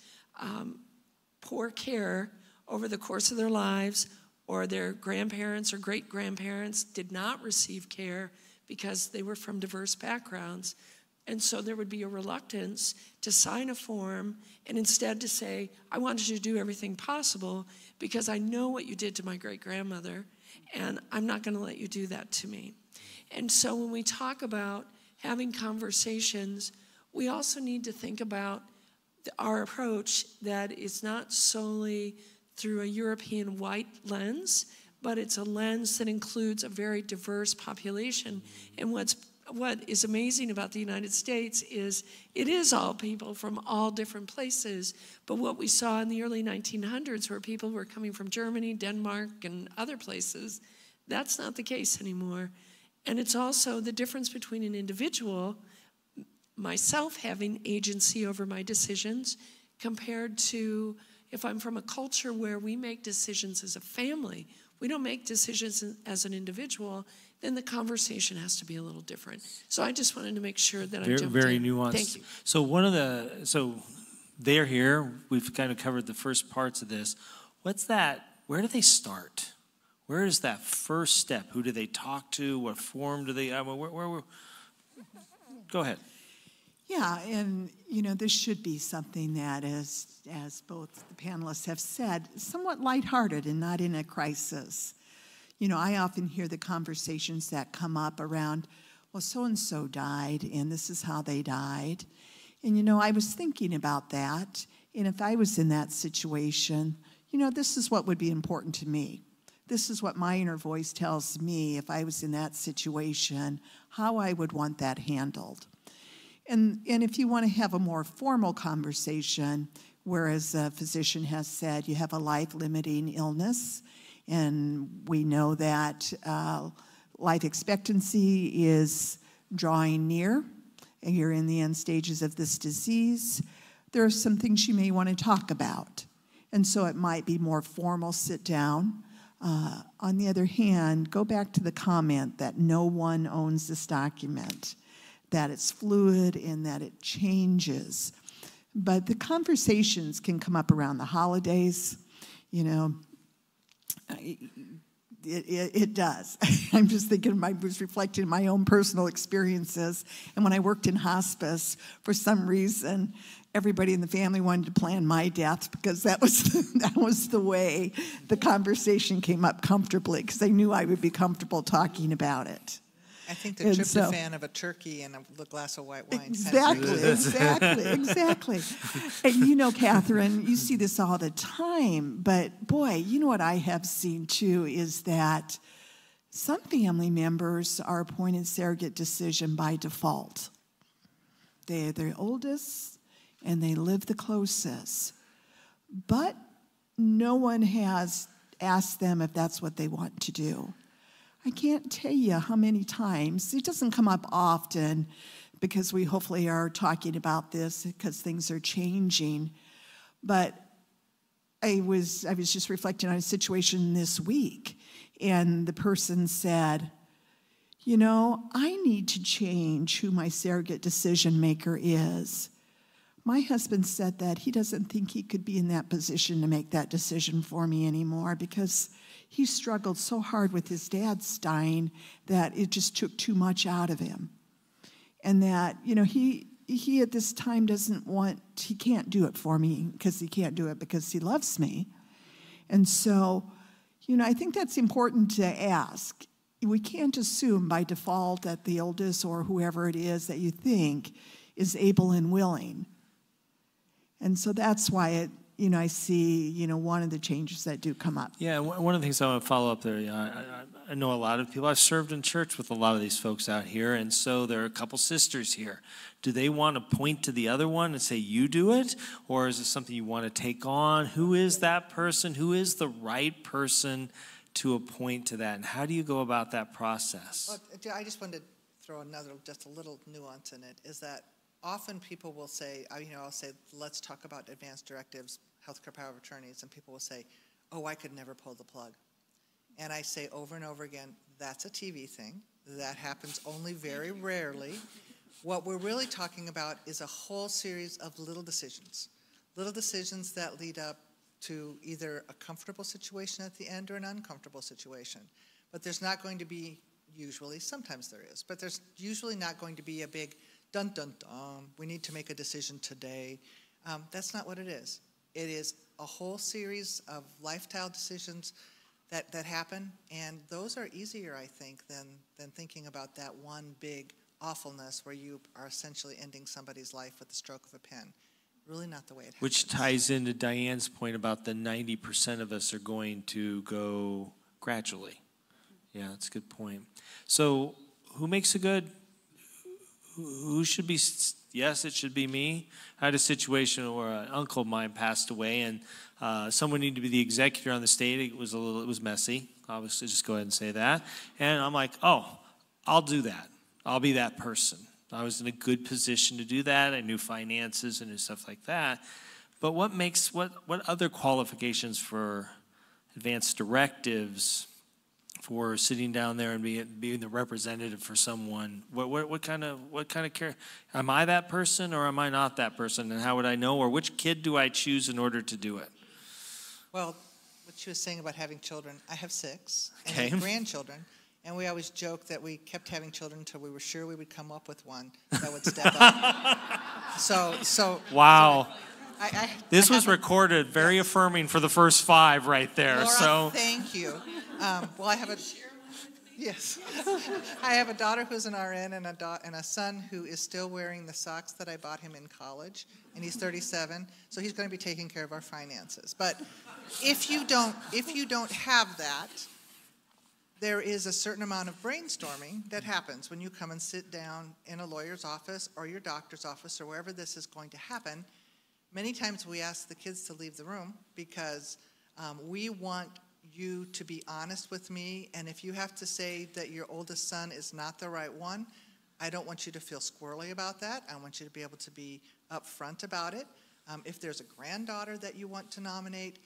poor care over the course of their lives, or their grandparents or great-grandparents did not receive care because they were from diverse backgrounds. And so there would be a reluctance to sign a form and instead to say, "I wanted you to do everything possible because I know what you did to my great-grandmother, and I'm not going to let you do that to me." And so when we talk about having conversations, we also need to think about our approach that is not solely through a European white lens, but it's a lens that includes a very diverse population. And what is amazing about the United States is it is all people from all different places. But what we saw in the early 1900s, where people were coming from Germany, Denmark, and other places, that's not the case anymore. And it's also the difference between an individual, myself having agency over my decisions, compared to if I'm from a culture where we make decisions as a family, we don't make decisions as an individual, then the conversation has to be a little different. So I just wanted to make sure that I jumped in. Very nuanced. Thank you. So they're here. We've kind of covered the first parts of this. What's that? Where do they start? Where is that first step? Who do they talk to? What form do they? Go ahead. Yeah, and this should be something that, as both the panelists have said, somewhat lighthearted and not in a crisis. I often hear the conversations that come up around, well, so-and-so died, and this is how they died. And, I was thinking about that, and if I was in that situation, this is what would be important to me. This is what my inner voice tells me if I was in that situation, how I would want that handled. And if you want to have a more formal conversation, whereas a physician has said you have a life-limiting illness, and we know that life expectancy is drawing near, and you're in the end stages of this disease, there are some things you may want to talk about. And so it might be more formal sit down. On the other hand, go back to the comment that no one owns this document, that it's fluid and that it changes. But the conversations can come up around the holidays, it does. I'm just thinking, I was reflecting on my own personal experiences. And when I worked in hospice, for some reason, everybody in the family wanted to plan my death because that was the way the conversation came up comfortably, because they knew I would be comfortable talking about it. I think the tryptophan of a turkey and a glass of white wine. Exactly. And Catherine, you see this all the time, but boy, what I have seen too is that some family members are appointed surrogate decision by default. They're the oldest and they live the closest, but no one has asked them if that's what they want to do. I can't tell you how many times, it doesn't come up often, because we hopefully are talking about this because things are changing. But I was just reflecting on a situation this week, and the person said, you know, I need to change who my surrogate decision maker is. My husband said that he doesn't think he could be in that position to make that decision for me anymore because he struggled so hard with his dad's dying that it just took too much out of him. And that, you know, he at this time he can't do it for me because he can't do it because he loves me. And so, you know, I think that's important to ask. We can't assume by default that the oldest or whoever it is that you think is able and willing. And so that's why I see, one of the changes that do come up. Yeah, one of the things I want to follow up there, I know a lot of people. I've served in church with a lot of these folks out here, and so there are a couple sisters here. Do they want to point to the other one and say, you do it? Or is it something you want to take on? Who is that person? Who is the right person to appoint to that? And how do you go about that process? Well, I just wanted to throw just a little nuance in it, is that often people will say, I'll say, let's talk about advanced directives, healthcare power of attorneys, and people will say, oh, I could never pull the plug. And I say over and over again, that's a TV thing. That happens only very rarely. What we're really talking about is a whole series of little decisions that lead up to either a comfortable situation at the end or an uncomfortable situation. But there's not going to be, usually, sometimes there is, but there's usually not going to be a big dun, dun, dun, we need to make a decision today. That's not what it is. It is a whole series of lifestyle decisions that happen, and those are easier, I think, than thinking about that one big awfulness where you are essentially ending somebody's life with the stroke of a pen. Really not the way it happens. Which ties into Diane's point about the 90% of us are going to go gradually. Yeah, that's a good point. So who makes a good... Who should be, yes, it should be me. I had a situation where an uncle of mine passed away, and someone needed to be the executor on the estate. It was messy. Obviously, just go ahead and say that. And I'm like, oh, I'll do that. I'll be that person. I was in a good position to do that. I knew finances and stuff like that. But what other qualifications for advanced directives, for sitting down there and being the representative for someone? What kind of care? Am I that person or am I not that person? And how would I know? Or which kid do I choose in order to do it? Well, what she was saying about having children, I have 6 okay. and grandchildren, and we always joke that we kept having children until we were sure we would come up with one that would step up. So wow. This was recorded, very affirming for the first 5 right there. Laura, so thank you. Well, I have a daughter who's an RN and a son who is still wearing the socks that I bought him in college, and he's 37, so he's going to be taking care of our finances. But if you don't have that, there is a certain amount of brainstorming that happens when you come and sit down in a lawyer's office or your doctor's office or wherever this is going to happen. Many times we ask the kids to leave the room because we want you to be honest with me, and if you have to say that your oldest son is not the right one, I don't want you to feel squirrely about that. I want you to be able to be upfront about it. If there's a granddaughter that you want to nominate,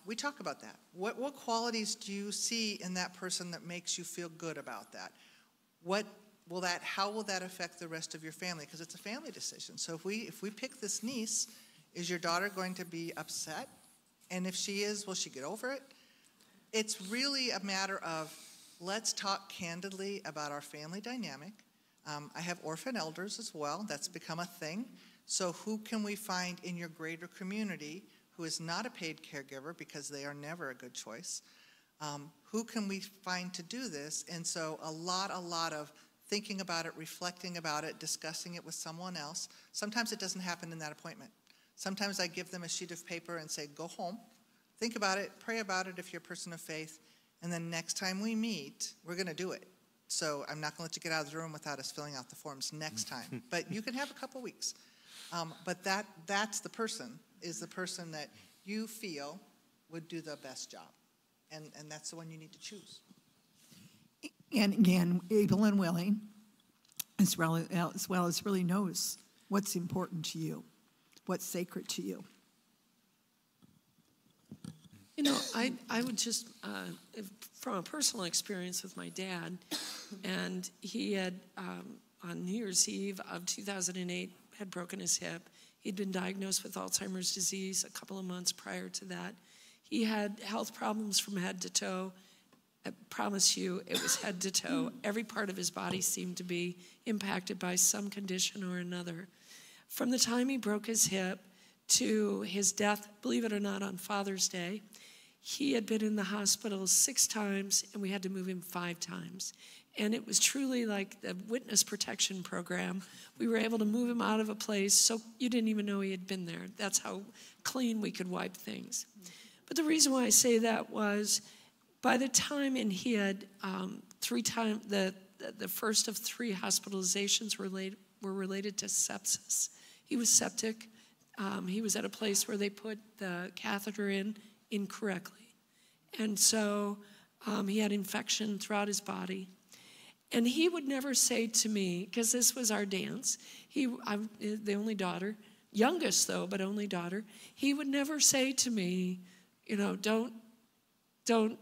we talk about that. What qualities do you see in that person that makes you feel good about that? How will that affect the rest of your family? Because it's a family decision. So if we pick this niece, is your daughter going to be upset? And if she is, will she get over it? It's really a matter of let's talk candidly about our family dynamic. I have orphan elders as well. That's become a thing. So who can we find in your greater community who is not a paid caregiver because they are never a good choice? Who can we find to do this? And so a lot of thinking about it, reflecting about it, discussing it with someone else. Sometimes it doesn't happen in that appointment. Sometimes I give them a sheet of paper and say, go home, think about it, pray about it if you're a person of faith, and then next time we meet, we're going to do it. So I'm not going to let you get out of the room without us filling out the forms next time. But you can have a couple weeks. But that's the person, is the person that you feel would do the best job. And that's the one you need to choose. And again, able and willing. as well as really knows what's important to you, what's sacred to you. You know, I would just, from a personal experience with my dad, and he had, on New Year's Eve of 2008, had broken his hip. He'd been diagnosed with Alzheimer's disease a couple of months prior to that. He had health problems from head to toe. I promise you, it was head to toe. Every part of his body seemed to be impacted by some condition or another. From the time he broke his hip to his death, believe it or not, on Father's Day, he had been in the hospital 6 times, and we had to move him 5 times. And it was truly like the witness protection program. We were able to move him out of a place so you didn't even know he had been there. That's how clean we could wipe things. But the reason why I say that was by the time, and he had 3 times, the first of 3 hospitalizations were related to sepsis. He was septic. He was at a place where they put the catheter in incorrectly. And so he had infection throughout his body. And he would never say to me, because this was our dance, I'm the only daughter, youngest though, but only daughter, he would never say to me, you know, don't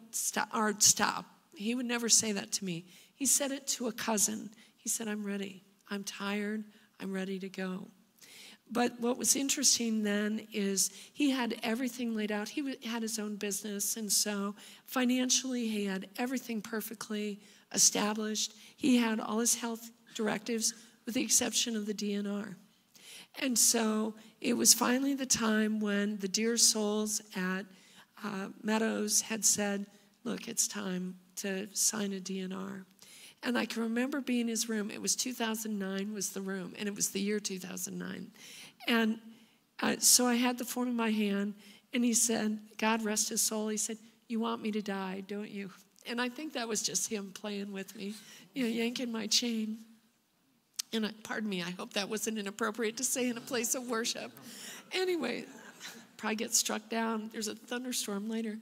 stop, or stop. He would never say that to me. He said it to a cousin. He said, I'm ready. I'm tired. I'm ready to go. But what was interesting then is he had everything laid out. He had his own business, and so financially he had everything perfectly established. He had all his health directives with the exception of the DNR. And so it was finally the time when the dear souls at Meadows had said, look, it's time to sign a DNR. And I can remember being in his room. It was 2009 was the room, and it was the year 2009. And so I had the form in my hand, and he said, God rest his soul, he said, you want me to die, don't you? And I think that was just him playing with me, you know, yanking my chain. And pardon me, I hope that wasn't inappropriate to say in a place of worship. Anyway, probably get struck down. There's a thunderstorm later.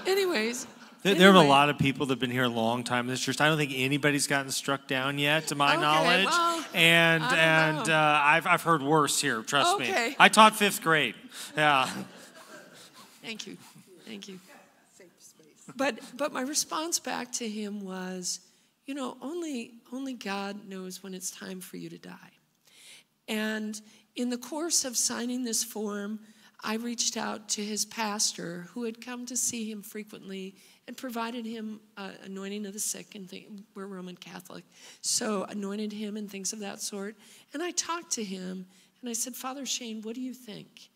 Anyways. There are a lot of people that have been here a long time in this church. I don't think anybody's gotten struck down yet, to my knowledge. Well, and I've heard worse here, trust me. I taught 5th grade. Yeah. Thank you. Thank you. But my response back to him was, you know, only God knows when it's time for you to die. And in the course of signing this form, I reached out to his pastor, who had come to see him frequently and provided him anointing of the sick, and we're Roman Catholic, so anointed him and things of that sort. And I talked to him, and I said, Father Shane, what do you think?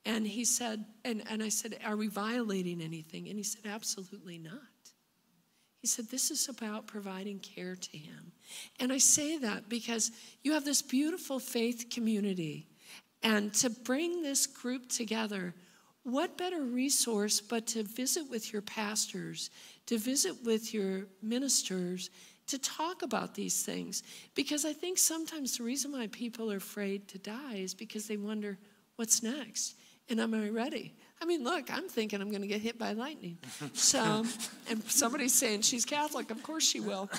And he said, and I said, are we violating anything? And he said, absolutely not. He said, this is about providing care to him. And I say that because you have this beautiful faith community, and to bring this group together, what better resource but to visit with your pastors, to visit with your ministers, to talk about these things? Because I think sometimes the reason why people are afraid to die is because they wonder, what's next? And am I ready? I mean, look, I'm thinking I'm going to get hit by lightning. So, and somebody's saying she's Catholic. Of course she will.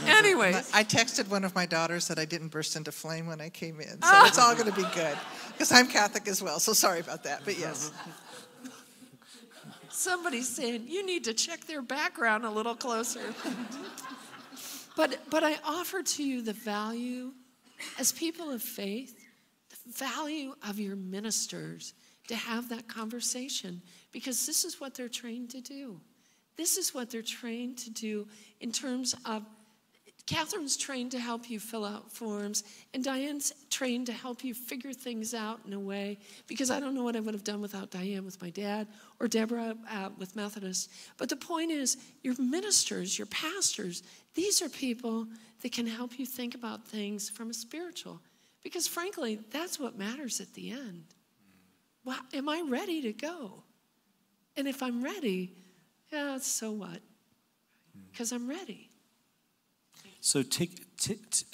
Anyways. I texted one of my daughters that I didn't burst into flame when I came in. So it's all going to be good. Because I'm Catholic as well. So sorry about that. But yes. Somebody's saying, you need to check their background a little closer. But I offer to you the value, as people of faith, the value of your ministers to have that conversation, because this is what they're trained to do. This is what they're trained to do in terms of, Catherine's trained to help you fill out forms, and Diane's trained to help you figure things out in a way, because I don't know what I would have done without Diane with my dad, or Deborah with Methodist. But the point is, your ministers, your pastors, these are people that can help you think about things from a spiritual, because frankly, that's what matters at the end. Well, am I ready to go? And if I'm ready, yeah, so what? Because I'm ready. So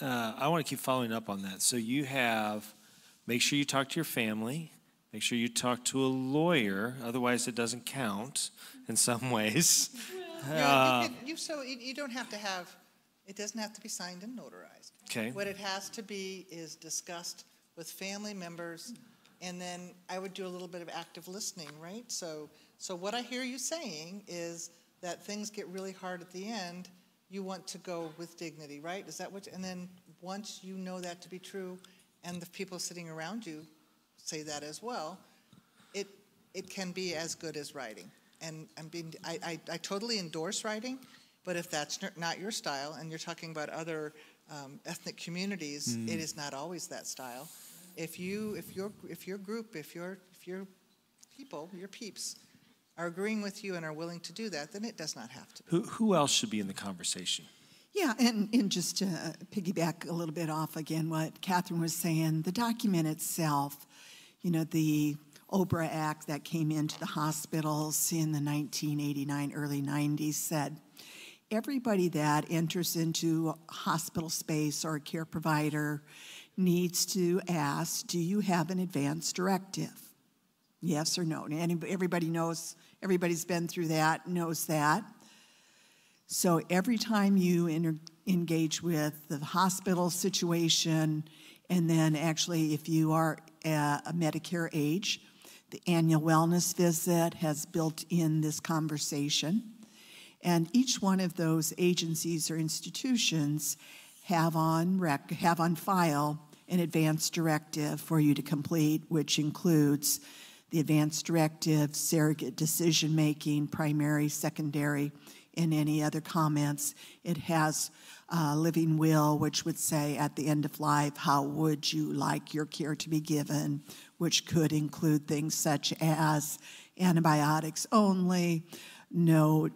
I want to keep following up on that. So you have, make sure you talk to your family, make sure you talk to a lawyer, otherwise it doesn't count in some ways. You don't have to have, it doesn't have to be signed and notarized. Okay. What it has to be is discussed with family members, and then I would do a little bit of active listening, right? So what I hear you saying is that things get really hard at the end, you want to go with dignity, right? Is that what, and then once you know that to be true, and the people sitting around you say that as well, it can be as good as writing. And I totally endorse writing, but if that's not your style, and you're talking about other ethnic communities, it is not always that style. If your group, if your people, your peeps, are agreeing with you and are willing to do that, then it does not have to be. Who else should be in the conversation? Yeah, and just to piggyback a little bit off again what Catherine was saying, the document itself, the OBRA Act that came into the hospitals in the 1989, early 90s said, everybody that enters into a hospital space or a care provider needs to ask, do you have an advance directive? Yes or no? And everybody knows, everybody's been through that, knows that. So every time you engage with the hospital situation, and then actually if you are a Medicare age, the annual wellness visit has built in this conversation. And each one of those agencies or institutions have on file an advance directive for you to complete, which includes the advance directive, surrogate decision-making, primary, secondary, and any other comments. It has living will, which would say at the end of life, how would you like your care to be given, which could include things such as antibiotics only, no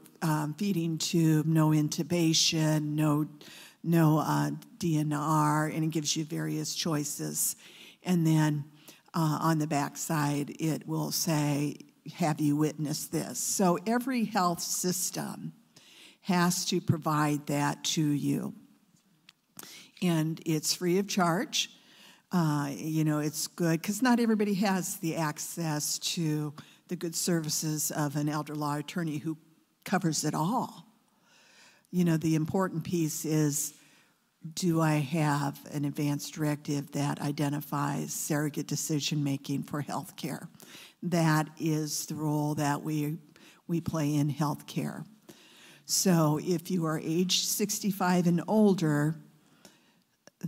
feeding tube, no intubation, no DNR, and it gives you various choices. And then on the back side, it will say, have you witnessed this? So every health system has to provide that to you. And it's free of charge. It's good because not everybody has the access to the good services of an elder law attorney who covers it all. The important piece is, do I have an advance directive that identifies surrogate decision-making for health care? That is the role that we play in health care. So if you are age 65 and older,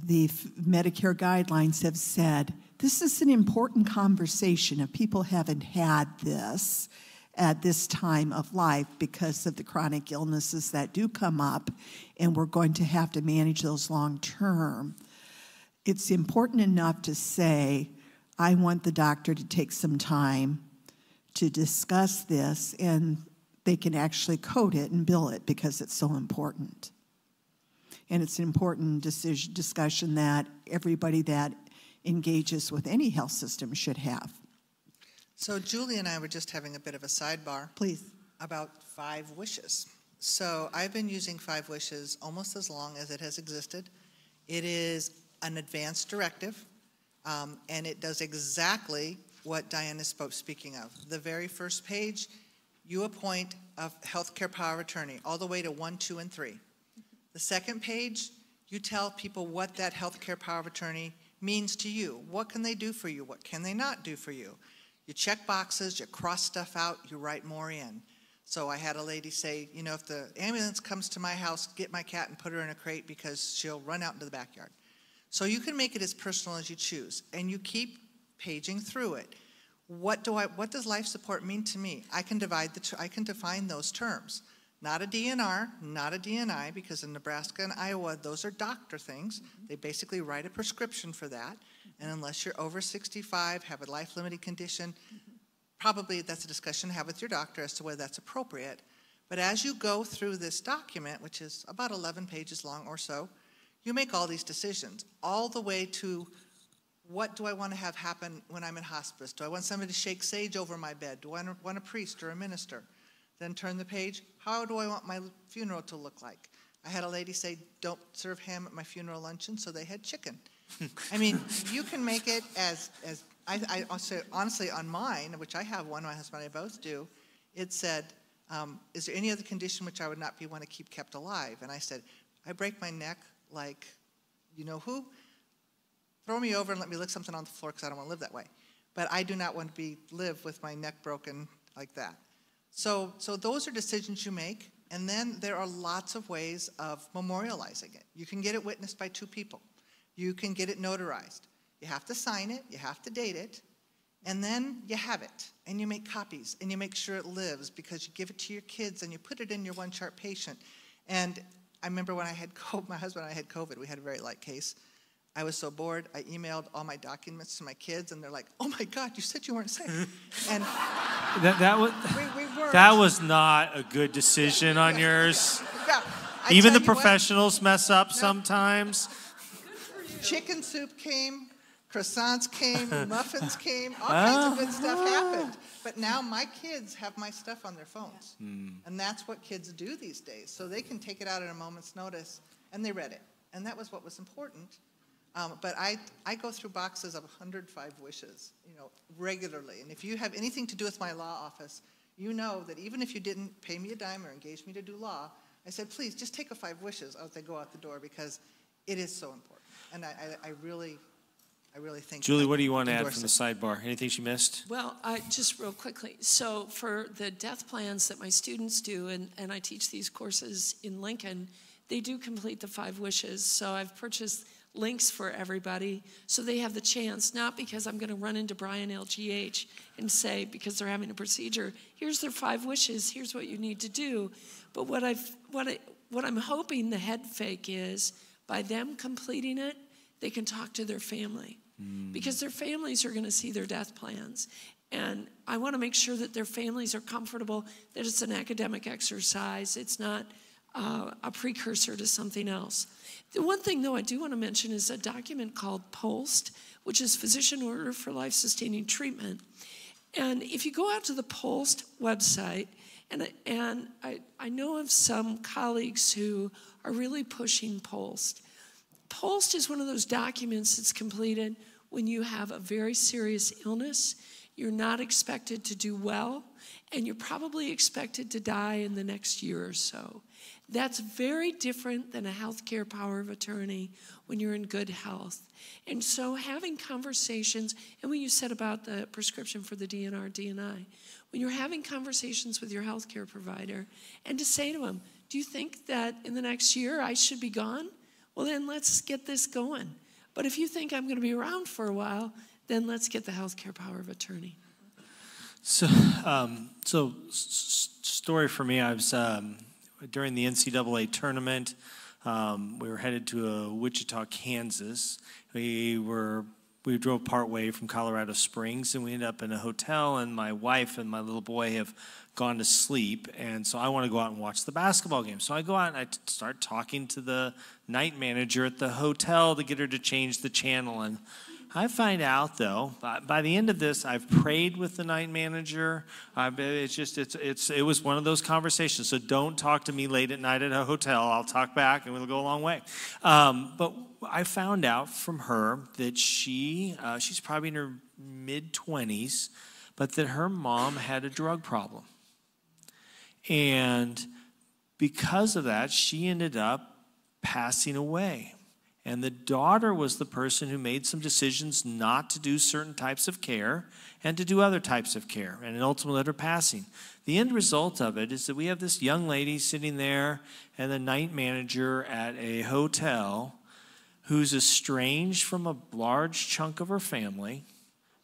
the Medicare guidelines have said, this is an important conversation if people haven't had this at this time of life because of the chronic illnesses that do come up, and we're going to have to manage those long term. It's important enough to say, I want the doctor to take some time to discuss this, and they can actually code it and bill it because it's so important. And it's an important discussion that everybody that engages with any health system should have. So Julie and I were just having a bit of a sidebar. Please. About 5 wishes. So I've been using 5 wishes almost as long as it has existed. It is an advance directive, and it does exactly what Diane is speaking of. The very first page, you appoint a healthcare power of attorney, all the way to 1, 2, and 3. The second page, you tell people what that healthcare power of attorney means to you. What can they do for you? What can they not do for you? You check boxes, you cross stuff out, you write more in. So I had a lady say, if the ambulance comes to my house, get my cat and put her in a crate because she'll run out into the backyard. So you can make it as personal as you choose, and you keep paging through it. What does life support mean to me? I can define those terms. Not a DNR, not a DNI, because in Nebraska and Iowa, those are doctor things. They basically write a prescription for that. And unless you're over 65, have a life-limiting condition, probably that's a discussion to have with your doctor as to whether that's appropriate. But as you go through this document, which is about 11 pages long or so, you make all these decisions, all the way to what do I want to have happen when I'm in hospice? Do I want somebody to shake sage over my bed? Do I want a priest or a minister? Then turn the page, how do I want my funeral to look like? I had a lady say, don't serve ham at my funeral luncheon, so they had chicken. I mean, you can make it as I also, honestly, on mine, which I have one, my husband and I both do, it said, Is there any other condition which I would not be want to keep kept alive? And I said, I break my neck like, you know who? Throw me over and let me lick something on the floor because I don't want to live that way. But I do not want to live with my neck broken like that. So those are decisions you make. And then there are lots of ways of memorializing it. You can get it witnessed by 2 people. You can get it notarized. You have to sign it, you have to date it, and then you have it, and you make copies, and you make sure it lives because you give it to your kids, and you put it in your one-chart patient. And I remember when I had my husband and I had COVID, we had a very light case. I was so bored, I emailed all my documents to my kids, and they're like, oh my God, you said you weren't sick. And that was not a good decision on yours. Yeah, even the professionals mess up sometimes. Chicken soup came, croissants came, muffins came, all kinds of good stuff happened. But now my kids have my stuff on their phones. And that's what kids do these days. So they can take it out at a moment's notice, and they read it. And that was what was important. But I go through boxes of 105 wishes, regularly. And if you have anything to do with my law office, you know that even if you didn't pay me a dime or engage me to do law, I said, please, just take a 5 wishes as they go out the door because it is so important. And I really think. Julie, what do you want to add from the sidebar? Anything she missed? Well, just real quickly. So for the death plans that my students do, and I teach these courses in Lincoln, they do complete the 5 wishes. So I've purchased links for everybody so they have the chance, not because I'm going to run into Brian LGH and say, because they're having a procedure, here's their 5 wishes, here's what you need to do. But what I'm hoping the head fake is, by them completing it, they can talk to their family because their families are going to see their death plans. And I want to make sure that their families are comfortable, that it's an academic exercise. It's not a precursor to something else. The one thing, though, I do want to mention is a document called POLST, which is Physician Order for Life-Sustaining Treatment. And if you go out to the POLST website, and I know of some colleagues who are really pushing POLST. POLST is one of those documents that's completed when you have a very serious illness, you're not expected to do well, and you're probably expected to die in the next year or so. That's very different than a healthcare power of attorney when you're in good health. And so having conversations, and when you said about the prescription for the DNR, DNI, when you're having conversations with your healthcare provider, and to say to them, do you think that in the next year I should be gone? Well, then let's get this going. But if you think I'm going to be around for a while, then let's get the healthcare power of attorney. So, story for me, I was during the NCAA tournament, we were headed to Wichita, Kansas. We drove part way from Colorado Springs, and we ended up in a hotel, and my wife and my little boy have gone to sleep, and so I want to go out and watch the basketball game. So I go out and I start talking to the night manager at the hotel to get her to change the channel, and I find out, though, by the end of this, I've prayed with the night manager. It was one of those conversations. So don't talk to me late at night at a hotel. I'll talk back, and we'll go a long way. But I found out from her that she's probably in her mid-20s, but that her mom had a drug problem. And because of that, she ended up passing away. And the daughter was the person who made some decisions not to do certain types of care and to do other types of care, and it ultimately led her passing. The end result of it is that we have this young lady sitting there and the night manager at a hotel who's estranged from a large chunk of her family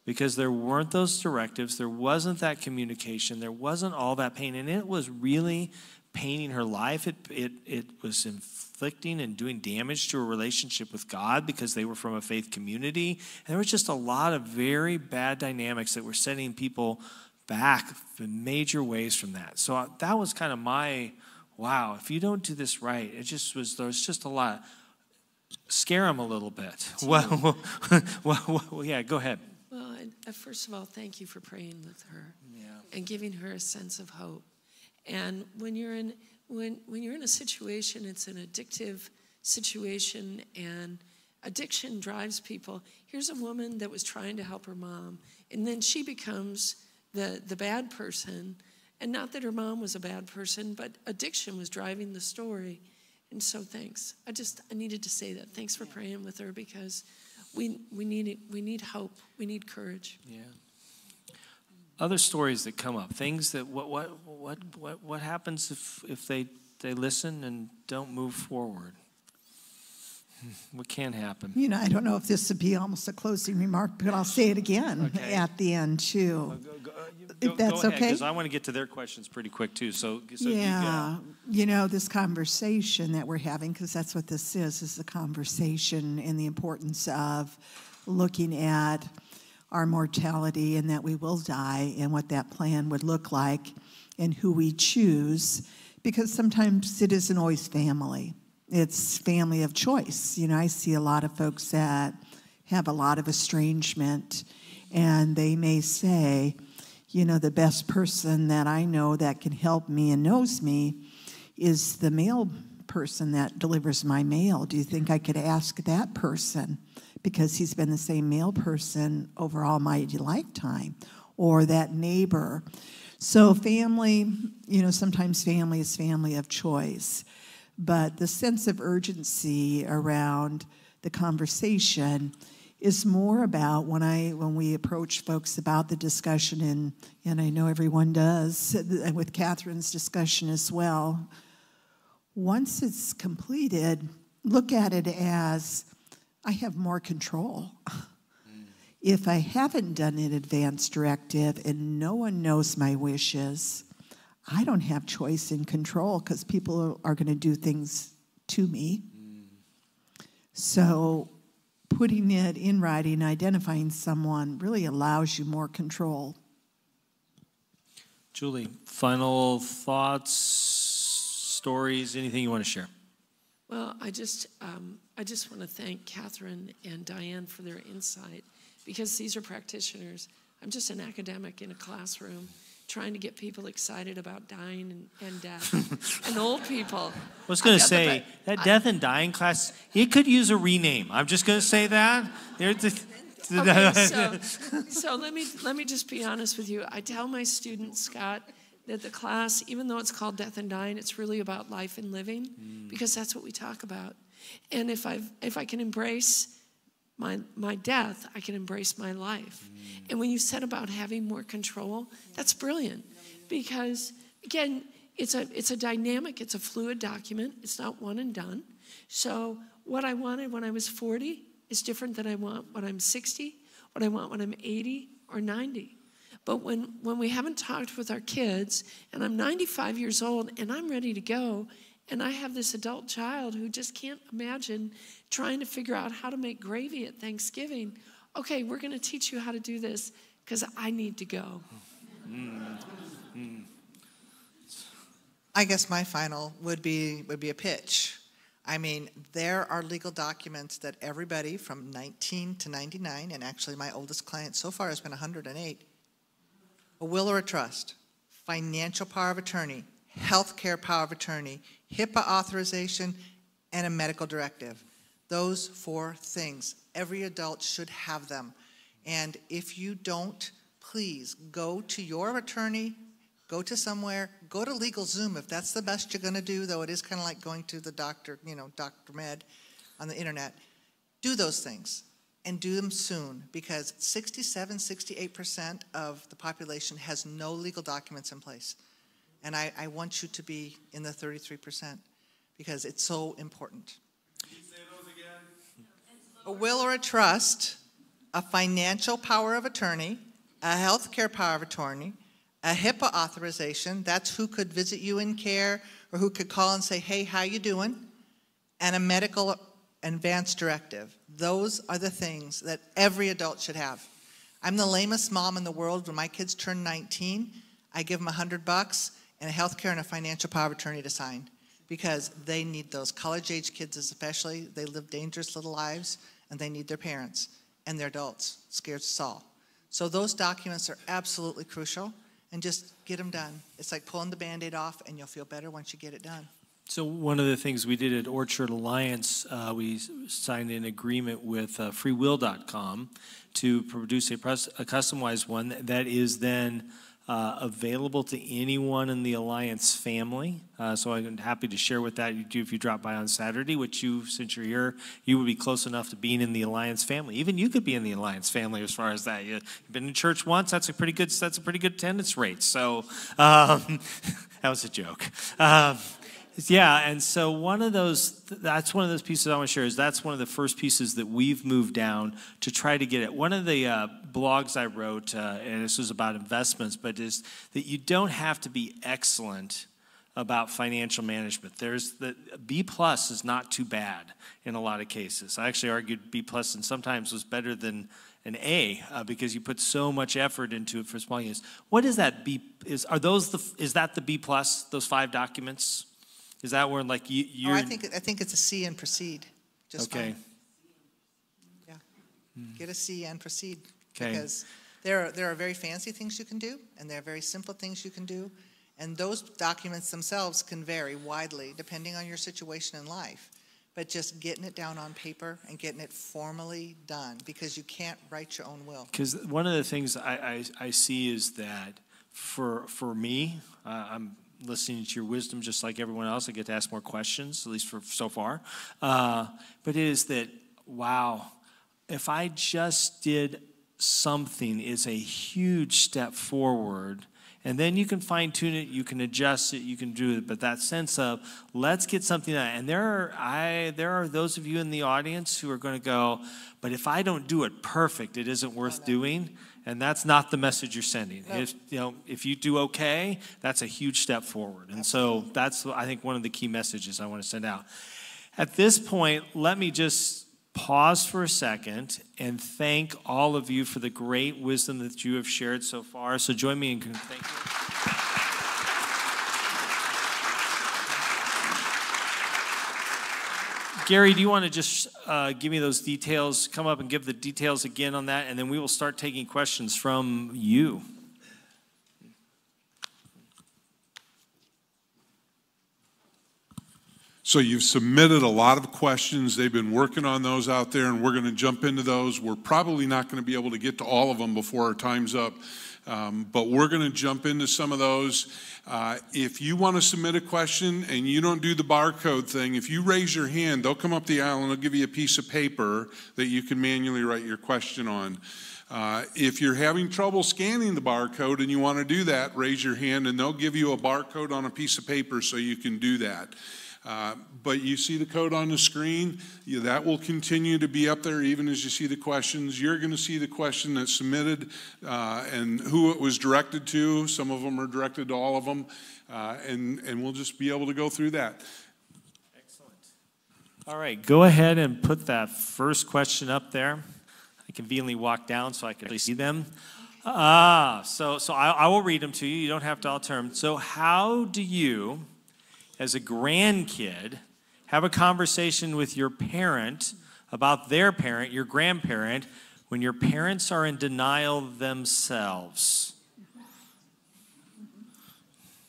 because there weren't those directives, there wasn't that communication, there wasn't all that pain, and it was really painting her life. It was inflicting and doing damage to her relationship with God because they were from a faith community. And there was just a lot of very bad dynamics that were setting people back in major ways from that. So that was kind of my, wow, if you don't do this right, there was just a lot. Scare them a little bit. Well, yeah, go ahead. Well, first of all, thank you for praying with her and giving her a sense of hope. And when you're in a situation, it's an addictive situation, and addiction drives people. Here's a woman that was trying to help her mom, and then she becomes the bad person, And not that her mom was a bad person, but addiction was driving the story. And so thanks. I needed to say that. Thanks for praying with her, because we need it. We need hope. We need courage. Yeah. Other stories that come up, things that what happens if they listen and don't move forward? What can happen? You know, I don't know if this would be almost a closing remark, but I'll say it again at the end too. If that's go ahead, okay. because I want to get to their questions pretty quick too. So yeah, you know, this conversation that we're having, because that's what this is the conversation and the importance of looking at our mortality and that we will die and what that plan would look like and who we choose, because sometimes it isn't always family. It's family of choice. You know, I see a lot of folks that have a lot of estrangement, and they may say, you know, the best person that I know that can help me and knows me is the mail person that delivers my mail. Do you think I could ask that person? Because he's been the same mail person over all my lifetime, or that neighbor. So family, you know, sometimes family is family of choice. But the sense of urgency around the conversation is more about when we approach folks about the discussion, and I know everyone does, and with Catherine's discussion as well. Once it's completed, look at it as I have more control. If I haven't done an advance directive and no one knows my wishes, I don't have choice and control, because people are going to do things to me. So putting it in writing, identifying someone, really allows you more control. Julie, final thoughts, stories, anything you want to share? Well, I just want to thank Catherine and Diane for their insight, because these are practitioners. I'm just an academic in a classroom trying to get people excited about dying and death and old people. I was going to say, that death and dying class, it could use a rename. I'm just going to say that. Okay, so let me just be honest with you. I tell my students, Scott, that the class, even though it's called Death and Dying, it's really about life and living, because that's what we talk about. And if I can embrace my death, I can embrace my life. And when you said about having more control, that's brilliant, because again, it's a dynamic, it's a fluid document. It's not one and done. So what I wanted when I was 40 is different than I want when I'm 60, what I want when I'm 80 or 90. But when we haven't talked with our kids, and I'm 95 years old and I'm ready to go, and I have this adult child who just can't imagine trying to figure out how to make gravy at Thanksgiving. Okay, we're going to teach you how to do this, because I need to go. I guess my final would be a pitch. I mean, there are legal documents that everybody from 19 to 99, and actually my oldest client so far has been 108, a will or a trust, financial power of attorney, healthcare power of attorney, HIPAA authorization, and a medical directive. Those 4 things. Every adult should have them. And if you don't, please go to your attorney, go to somewhere, go to LegalZoom if that's the best you're going to do, though it is kind of like going to the doctor, you know, Dr. Med on the internet. Do those things and do them soon, because 67, 68% of the population has no legal documents in place. And I want you to be in the 33%, because it's so important. Can you say those again? A will or a trust, a financial power of attorney, a healthcare power of attorney, a HIPAA authorization, that's who could visit you in care or who could call and say, hey, how you doing? And a medical advance directive. Those are the things that every adult should have. I'm the lamest mom in the world. When my kids turn 19, I give them $100 and a healthcare and a financial power of attorney to sign, because they need those. College-age kids especially, they live dangerous little lives, and they need their parents and their adults. It scares us all. So those documents are absolutely crucial, and just get them done. It's like pulling the Band-Aid off, and you'll feel better once you get it done. So one of the things we did at Orchard Alliance, we signed an agreement with freewill.com to produce a customized one that is then available to anyone in the Alliance family. So I'm happy to share with that if you drop by on Saturday, which since you're here, you would be close enough to being in the Alliance family. Even you could be in the Alliance family as far as that. You've been to church once, that's a pretty good attendance rate. So that was a joke. Yeah, and so that's one of those pieces I want to share, is that's one of the first pieces that we've moved down to try to get it. One of the blogs I wrote, and this was about investments, but is that you don't have to be excellent about financial management. There's the B+ is not too bad in a lot of cases. I actually argued B+ and sometimes was better than an A because you put so much effort into it for small units. What is that B? Is that the B+? Those 5 documents? Is that where like you're? Oh, I think it's a C and proceed. Just okay. Fine. Yeah. Get a C and proceed. Okay. Because there are very fancy things you can do, and there are very simple things you can do, and those documents themselves can vary widely depending on your situation in life. But just getting it down on paper and getting it formally done, because you can't write your own will. Because one of the things I see is that for me, I'm listening to your wisdom just like everyone else. I get to ask more questions, at least for so far. But it is that, wow, if I just did something, is a huge step forward. And then you can fine-tune it, you can adjust it, you can do it. But that sense of, let's get something done. And there are those of you in the audience who are going to go, but if I don't do it perfect, it isn't worth doing. And that's not the message you're sending. No. If you do okay, that's a huge step forward. And so that's, I think, one of the key messages I want to send out. At this point, let me just pause for a second and thank all of you for the great wisdom that you have shared so far. So join me in thank you. Gary, do you want to just give me those details, come up and give the details again on that, and then we will start taking questions from you. So you've submitted a lot of questions. They've been working on those out there, and we're going to jump into those. We're probably not going to be able to get to all of them before our time's up, but we're going to jump into some of those. If you want to submit a question and you don't do the barcode thing, if you raise your hand, they'll come up the aisle and they'll give you a piece of paper that you can manually write your question on. If you're having trouble scanning the barcode and you want to do that, raise your hand and they'll give you a barcode on a piece of paper so you can do that. But you see the code on the screen, that will continue to be up there even as you see the questions. You're going to see the question that's submitted and who it was directed to. Some of them are directed to all of them, and we'll just be able to go through that. Excellent. All right, go ahead and put that first question up there. I conveniently walk down so I can actually see them. So I will read them to you. You don't have to alter them. So how do you, as a grandkid, have a conversation with your parent about their parent, your grandparent, when your parents are in denial themselves?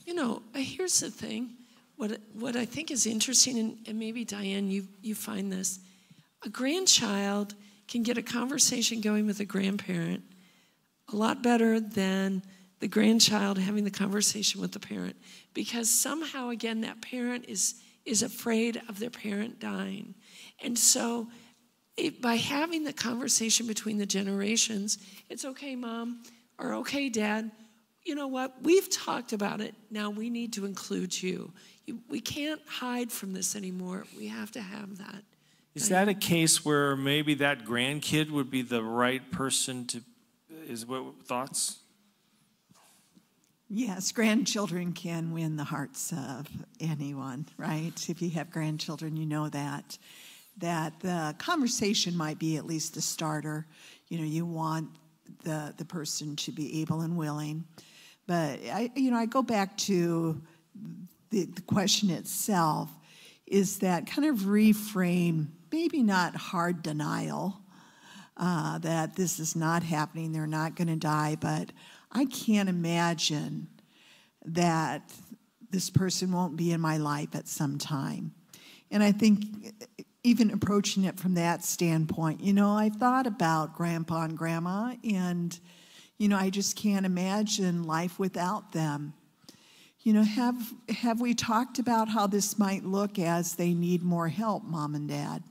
You know, here's the thing. What I think is interesting, and maybe Diane, you find this, a grandchild can get a conversation going with a grandparent a lot better than the grandchild having the conversation with the parent, because somehow, again, that parent is afraid of their parent dying. And so by having the conversation between the generations, it's okay, Mom, or okay, Dad, you know what, we've talked about it, now we need to include you. We can't hide from this anymore. We have to have that. Is that a case where maybe that grandkid would be the right person to, thoughts? Yes, grandchildren can win the hearts of anyone, right? If you have grandchildren, you know that the conversation might be at least the starter. You know, you want the person to be able and willing. But I go back to the question itself, is that kind of reframe, maybe not hard denial, that this is not happening, they're not going to die, but I can't imagine that this person won't be in my life at some time. And I think even approaching it from that standpoint, I've thought about Grandpa and Grandma, and, You know, I just can't imagine life without them. You know, have we talked about how this might look as they need more help, Mom and Dad?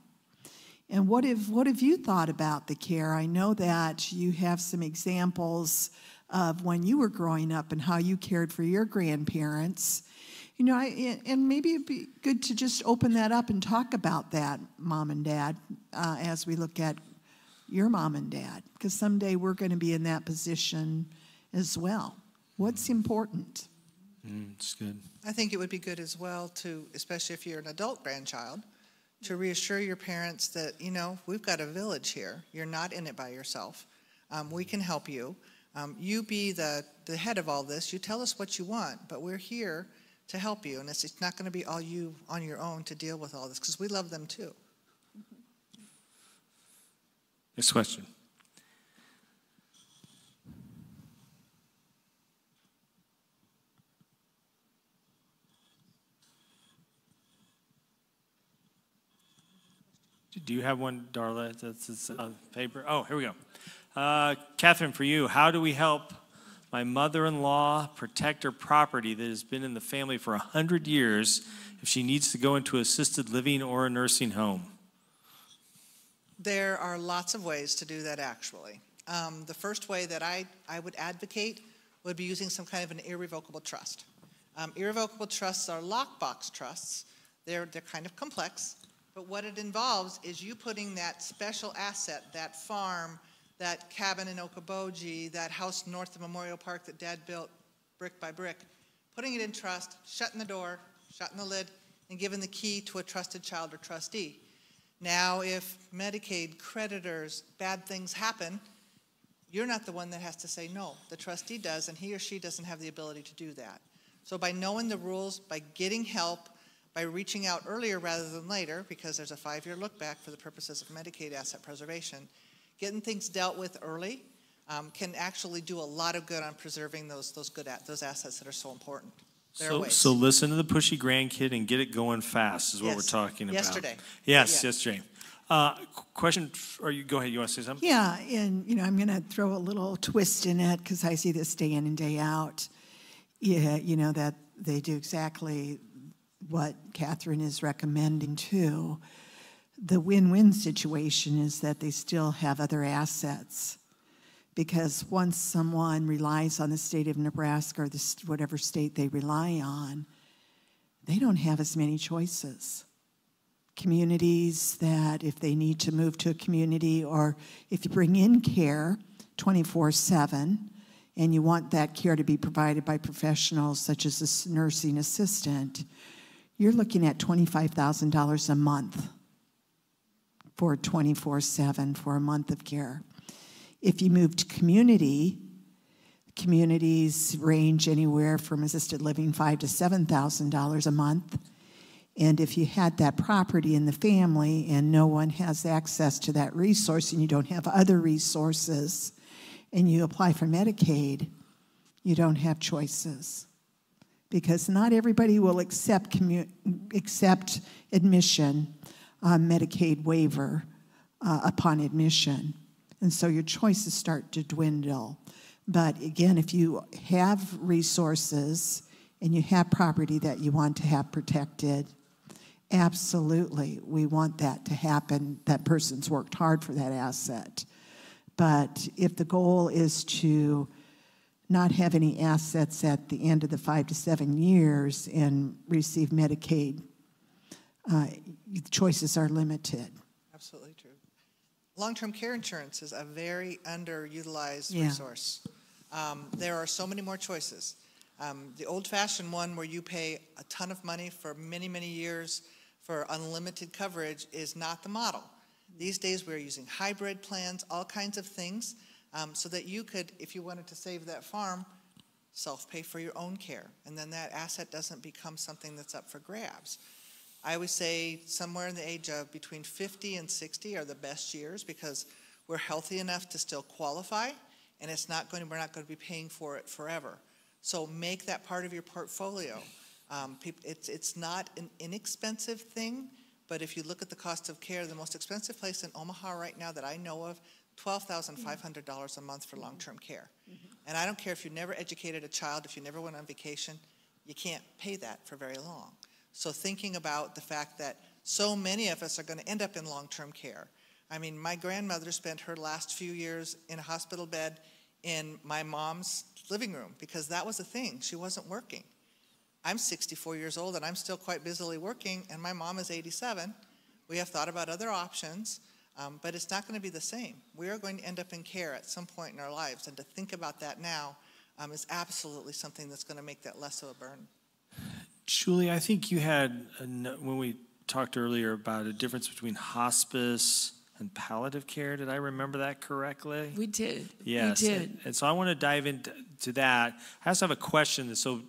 And what have you thought about the care? I know that you have some examples of when you were growing up and how you cared for your grandparents. You know, and maybe it'd be good to just open that up and talk about that, Mom and Dad, as we look at your mom and dad, because someday we're going to be in that position as well. What's important? It's good. I think it would be good as well to, especially if you're an adult grandchild, to reassure your parents that, you know, we've got a village here. You're not in it by yourself. We can help you. You be the head of all this. You tell us what you want, but we're here to help you. And it's not going to be all you on your own to deal with all this, because we love them too. Next question. Do you have one, Darla? That's on paper. Oh, here we go. Catherine, for you, how do we help my mother-in-law protect her property that has been in the family for 100 years if she needs to go into assisted living or a nursing home? There are lots of ways to do that, actually. The first way that I would advocate would be using some kind of an irrevocable trust. Irrevocable trusts are lockbox trusts. They're kind of complex, but what it involves is you putting that special asset, that farm, that cabin in Okoboji, that house north of Memorial Park that Dad built brick by brick, putting it in trust, shutting the door, shutting the lid, and giving the key to a trusted child or trustee. Now, if Medicaid creditors, bad things happen, you're not the one that has to say no. The trustee does, and he or she doesn't have the ability to do that. So by knowing the rules, by getting help, by reaching out earlier rather than later, because there's a 5-year look back for the purposes of Medicaid asset preservation, getting things dealt with early can actually do a lot of good on preserving those assets that are so important. So listen to the pushy grandkid and get it going fast is what we're talking about. Yesterday. Yes, yesterday. Question, or you go ahead, you want to say something? Yeah, and you know, I'm going to throw a little twist in it because I see this day in and day out. Yeah, you know, that they do exactly what Catherine is recommending too. The win-win situation is that they still have other assets. Because once someone relies on the state of Nebraska or whatever state they rely on, they don't have as many choices. Communities that if they need to move to a community, or if you bring in care 24/7 and you want that care to be provided by professionals such as a nursing assistant, you're looking at $25,000 a month for 24/7 for a month of care. If you move to community, communities range anywhere from assisted living $5,000 to $7,000 a month. And if you had that property in the family and no one has access to that resource and you don't have other resources and you apply for Medicaid, you don't have choices. Because not everybody will accept admission, Medicaid waiver upon admission. And so your choices start to dwindle. But again, if you have resources and you have property that you want to have protected, absolutely, we want that to happen. That person's worked hard for that asset. But if the goal is to not have any assets at the end of the 5 to 7 years and receive Medicaid, choices are limited. Absolutely true. Long-term care insurance is a very underutilized resource. There are so many more choices. The old-fashioned one where you pay a ton of money for many, many years for unlimited coverage is not the model. These days we're using hybrid plans, all kinds of things, so that you could, if you wanted to save that farm, self-pay for your own care. And then that asset doesn't become something that's up for grabs. I would say somewhere in the age of between 50 and 60 are the best years because we're healthy enough to still qualify, and we're not going to be paying for it forever. So make that part of your portfolio. It's not an inexpensive thing, but if you look at the cost of care, the most expensive place in Omaha right now that I know of $12,500 a month for long-term care. And I don't care if you never educated a child, if you never went on vacation, you can't pay that for very long. So thinking about the fact that so many of us are going to end up in long-term care. I mean, my grandmother spent her last few years in a hospital bed in my mom's living room because that was a thing. She wasn't working. I'm 64 years old and I'm still quite busily working, and my mom is 87. We have thought about other options, but it's not going to be the same. We are going to end up in care at some point in our lives, and to think about that now is absolutely something that's going to make that less of a burden. Julie, I think you had, when we talked earlier about a difference between hospice and palliative care. Did I remember that correctly? We did. Yes. We did. And so I want to dive into that. I also have a question, so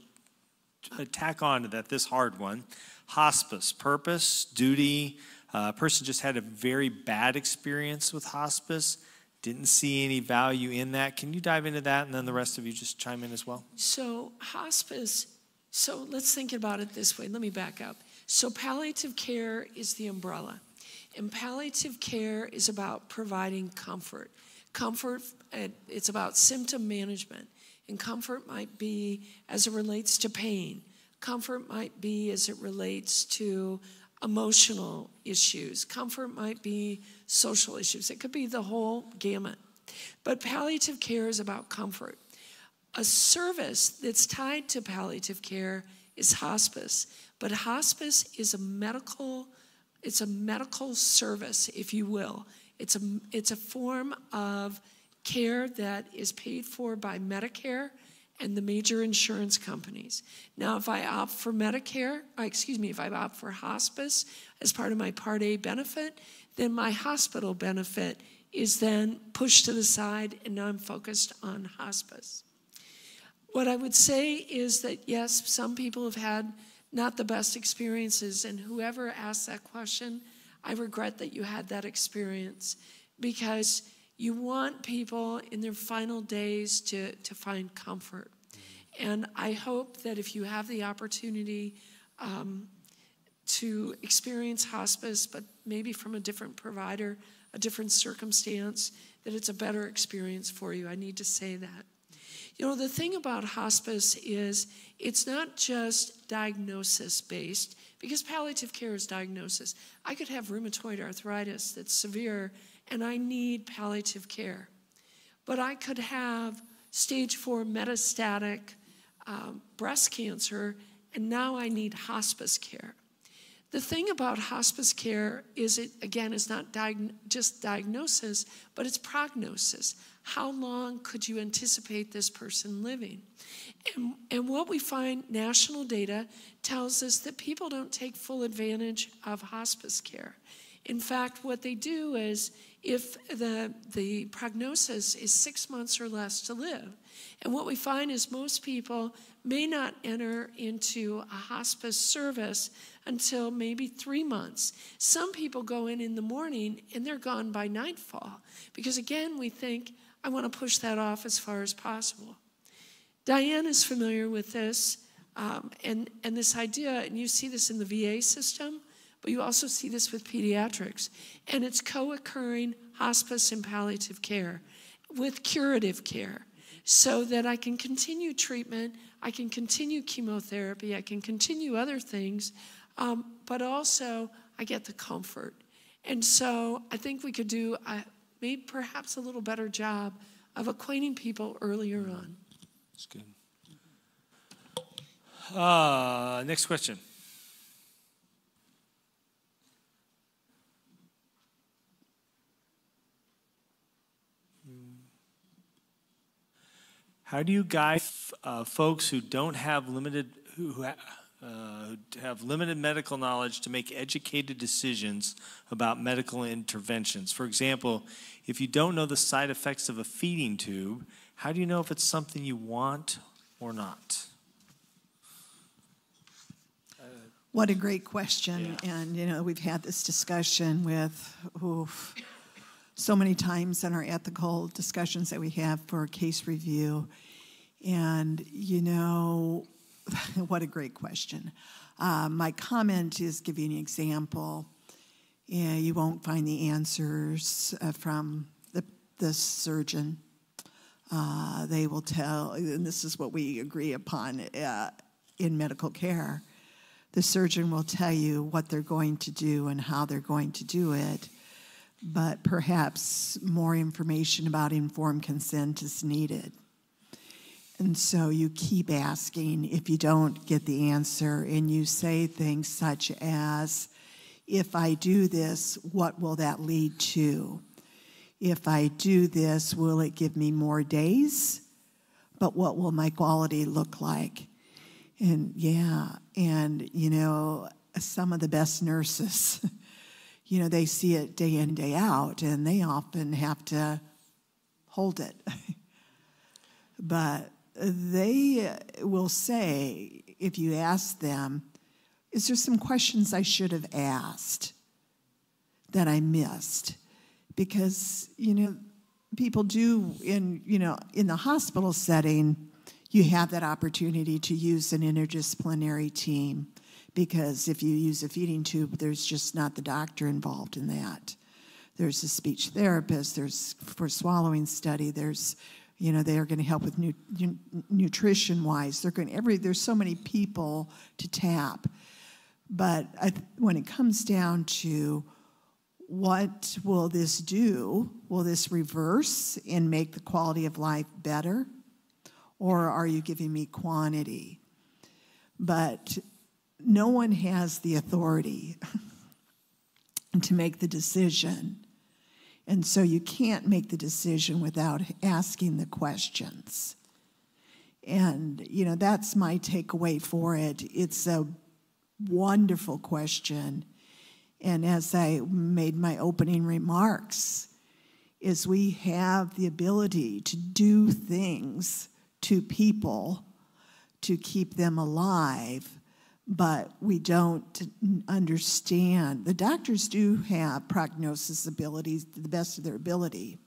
tack on to that, this hard one. Hospice, purpose, duty. A person just had a very bad experience with hospice, didn't see any value in that. Can you dive into that, and then the rest of you just chime in as well? So hospice, so let's think about it this way. Let me back up. So palliative care is the umbrella. And palliative care is about providing comfort. Comfort, it's about symptom management. And comfort might be as it relates to pain. Comfort might be as it relates to emotional issues. Comfort might be social issues. It could be the whole gamut. But palliative care is about comfort. A service that's tied to palliative care is hospice. But hospice is a medical service, if you will. It's a form of care that is paid for by Medicare and the major insurance companies. Now, if I opt for if I opt for hospice as part of my Part A benefit, then my hospital benefit is then pushed to the side, and now I'm focused on hospice. What I would say is that, yes, some people have had not the best experiences, and whoever asked that question, I regret that you had that experience, because you want people in their final days to find comfort. And I hope that if you have the opportunity to experience hospice, but maybe from a different provider, a different circumstance, that it's a better experience for you. I need to say that. You know, the thing about hospice is it's not just diagnosis-based, because palliative care is diagnosis. I could have rheumatoid arthritis that's severe, and I need palliative care. But I could have stage 4 metastatic breast cancer, and now I need hospice care. The thing about hospice care is it, again, is not just diagnosis, but it's prognosis. How long could you anticipate this person living? And what we find, national data tells us that people don't take full advantage of hospice care. In fact, what they do is, if the prognosis is 6 months or less to live, and what we find is most people may not enter into a hospice service until maybe 3 months. Some people go in the morning and they're gone by nightfall, because again, we think, I want to push that off as far as possible. Diane is familiar with this, and this idea, and you see this in the VA system, but you also see this with pediatrics, and it's co-occurring hospice and palliative care with curative care, so that I can continue treatment, I can continue chemotherapy, I can continue other things, but also I get the comfort. And so I think we could do maybe perhaps a little better job of acquainting people earlier on. That's good. Next question. How do you guide folks who don't have who have limited medical knowledge to make educated decisions about medical interventions? For example, if you don't know the side effects of a feeding tube, how do you know if it's something you want or not? What a great question. Yeah. And, you know, we've had this discussion with so many times in our ethical discussions that we have for case review. And, you know, what a great question. My comment is giving an example. You won't find the answers from the the surgeon. They will tell, and this is what we agree upon in medical care, the surgeon will tell you what they're going to do and how they're going to do it, but perhaps more information about informed consent is needed. And so you keep asking if you don't get the answer, and you say things such as, if I do this, what will that lead to? If I do this, will it give me more days? But what will my quality look like? And you know, some of the best nurses, you know, they see it day in, day out, and they often have to hold it. But they will say, if you ask them, is there some questions I should have asked that I missed? Because, you know, people do in the hospital setting, you have that opportunity to use an interdisciplinary team, because if you use a feeding tube, there's just not the doctor involved in that. There's a speech therapist, there's for swallowing study, there's, you know, they are going to help with nutrition-wise. There's so many people to tap. But when it comes down to what will this do, will this reverse and make the quality of life better? Or are you giving me quantity? But no one has the authority to make the decision. And so you can't make the decision without asking the questions. And, you know, that's my takeaway for it. It's a wonderful question. And as I made my opening remarks, is we have the ability to do things to people to keep them alive, but we don't understand. The doctors do have prognosis abilities to the best of their ability.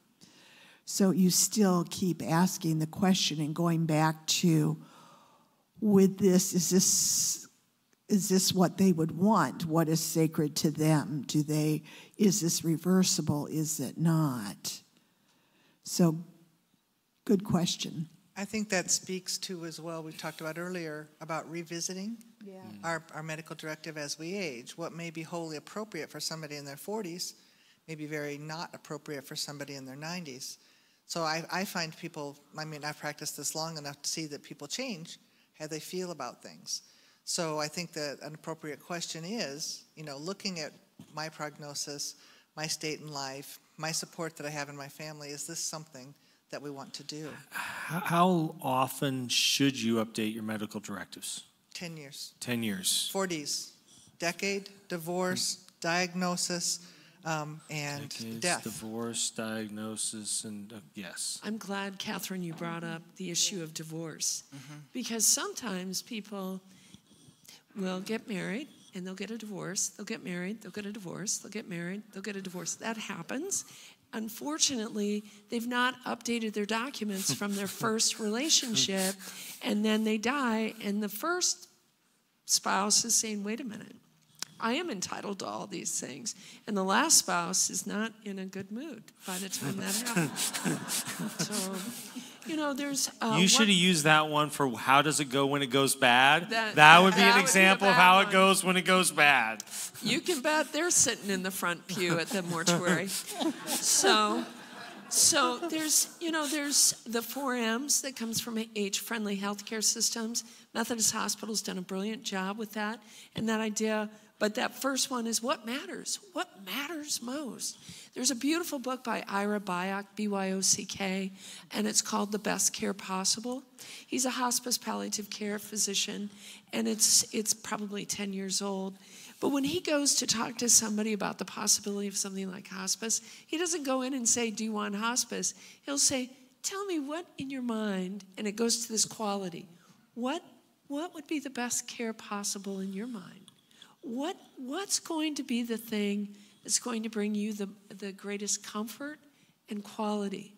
So you still keep asking the question and going back to, is this what they would want? What is sacred to them? Is this reversible? Is it not? So, good question. I think that speaks to as well, we talked about earlier, about revisiting our medical directive as we age. What may be wholly appropriate for somebody in their 40s may be very not appropriate for somebody in their 90s. So I find people, I mean, I've practiced this long enough to see that people change how they feel about things. So I think that an appropriate question is, you know, looking at my prognosis, my state in life, my support that I have in my family, is this something that we want to do? How often should you update your medical directives? 10 years. 10 years. 40s. Decade, divorce, diagnosis, and Decades, death. Divorce, diagnosis, and yes. I'm glad, Catherine, you brought up the issue of divorce. Because sometimes people will get married and they'll get a divorce. They'll get married, they'll get a divorce. They'll get married, they'll get a divorce. That happens. Unfortunately, they've not updated their documents from their first relationship, and then they die, and the first spouse is saying, wait a minute, I am entitled to all these things. And the last spouse is not in a good mood by the time that happens. So, you know, there's... you should have used that one for how does it go when it goes bad. That would be an example of how it goes when it goes bad. You can bet they're sitting in the front pew at the mortuary. So there's, you know, there's the 4 M's that comes from age-friendly healthcare systems. Methodist Hospital's done a brilliant job with that and that idea. But that first one is what matters? What matters most? There's a beautiful book by Ira Byock, B-Y-O-C-K, and it's called The Best Care Possible. He's a hospice palliative care physician, and it's probably 10 years old. But when he goes to talk to somebody about the possibility of something like hospice, he doesn't go in and say, do you want hospice? He'll say, tell me what in your mind, and it goes to this quality, what would be the best care possible in your mind? What's going to be the thing that's going to bring you the greatest comfort and quality?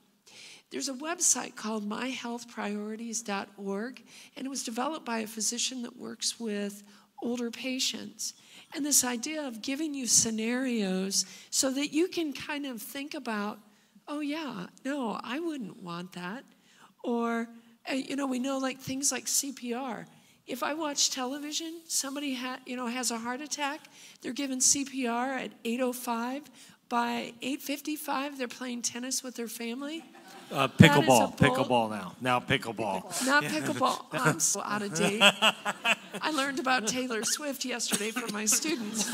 There's a website called myhealthpriorities.org, and it was developed by a physician that works with older patients. And this idea of giving you scenarios so that you can kind of think about, oh yeah, no, I wouldn't want that. Or, we know like things like CPR. If I watch television, somebody has a heart attack, they're given CPR at 8:05. By 8:55, they're playing tennis with their family. Pickleball now. Now pickleball. Not pickleball. I'm so out of date. I learned about Taylor Swift yesterday from my students.